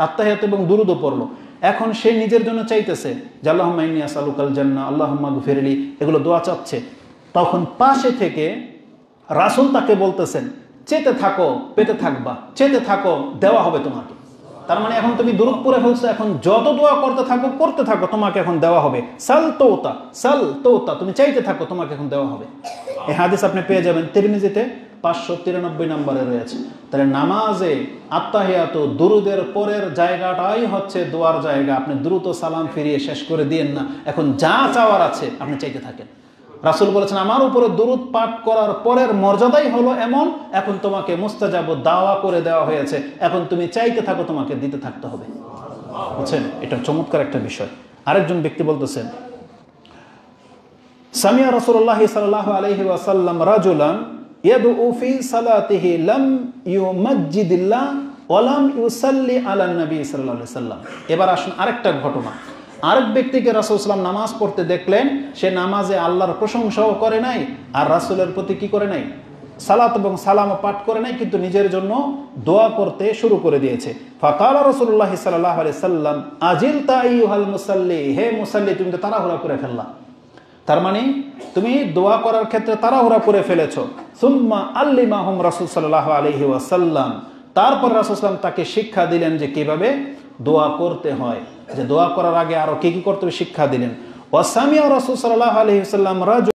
আত্তাহিয়াতু এবং দুরূদও পড়লো। এখন সে নিজের জন্য চাইতেছে যে আল্লাহুম্মা ইন্নী আসআলুকাল জান্নাহ, আল্লাহুম্মা গফিরলি, এগুলো দোয়া চাচ্ছে। তখন পাশে থেকে রাসূল তাকে বলতেছেন, চেতে থাকো পেতে থাকবা, চেতে থাকো দেওয়া হবে তোমাকে। তার মানে এখন তুমি দুরূদ পড়ে ফেলছো, এখন যত দোয়া করতে থাকো, তোমাকে এখন দেওয়া হবে। সাল তৌতা, তুমি চাইতে থাকো, তোমাকে এখন দেওয়া হবে। এই হাদিস আপনি পেয়ে যাবেন তিরমিজিতে 593 নম্বরে রয়েছে। তাহলে নামাজে আত্তাহিয়াতু দুরুদের পরের জায়গাটাই হচ্ছে দোয়ার জায়গা। আপনি দ্রুত সালাম ফিরিয়ে শেষ করে দিয়েন না, এখন যা চাওয়ার আছে আপনি চাইতে থাকেন। রাসূল বলেছেন, আমার উপরে দুরূদ পাঠ করার পরের মর্যাদাই হলো এমন, এখন তোমাকে মুস্তাজাব দাওয়া করে দেওয়া হয়েছে, এখন তুমি চাইতে থাকো, তোমাকে দিতে থাকতে হবে। বুঝছেন? এটা চমৎকার একটা বিষয়। আরেকজন ব্যক্তি বলতেছেন, সামিয়া রাসূলুল্লাহ সাল্লাল্লাহু আলাইহি ওয়াসাল্লাম রাজুলান ইয়াদউ ফি সালাতিহি লাম ইউমাজ্জিদিল্লাহ ওয়া লাম ইউসাল্লি আলা নবী সাল্লাল্লাহু আলাইহি ওয়াসাল্লাম। এবার আসুন আরেকটা ঘটনা। আরেক ব্যক্তিকে রাসূল সাল্লাল্লাহু আলাইহি ওয়াসাল্লাম নামাজ পড়তে দেখলেন, সে নামাজে আল্লাহর প্রশংসাও করে নাই আর রাসূলের প্রতি কি করে নাই? সালাত এবং সালামও পাঠ করে নাই, কিন্তু নিজের জন্য দোয়া করতে শুরু করে দিয়েছে। ফাকালা রাসূলুল্লাহ সাল্লাল্লাহু আলাইহি ওয়াসাল্লাম আজিলতা আইয়ুহাল মুসাল্লি, হে মুসাল্লি তুমি তো তাড়াহুড়া করে ফেললা। তার মানে তুমি দোয়া করার ক্ষেত্রে তাড়াহুড়া করে ফেলেছো। সুম্মা আল্লিমাহুম রাসূল সাল্লাল্লাহু আলাইহি ওয়াসাল্লাম, তারপর রাসূল সাল্লাল্লাহু আলাইহি ওয়াসাল্লাম তাকে শিক্ষা দিলেন যে কিভাবে দোয়া করতে হয়, যে দোয়া করার আগে আরো কি কি করতে হবে শিক্ষা দিলেন। ওয়াসামিয়া রাসূল সাল্লাল্লাহু আলাইহি ওয়াসাল্লাম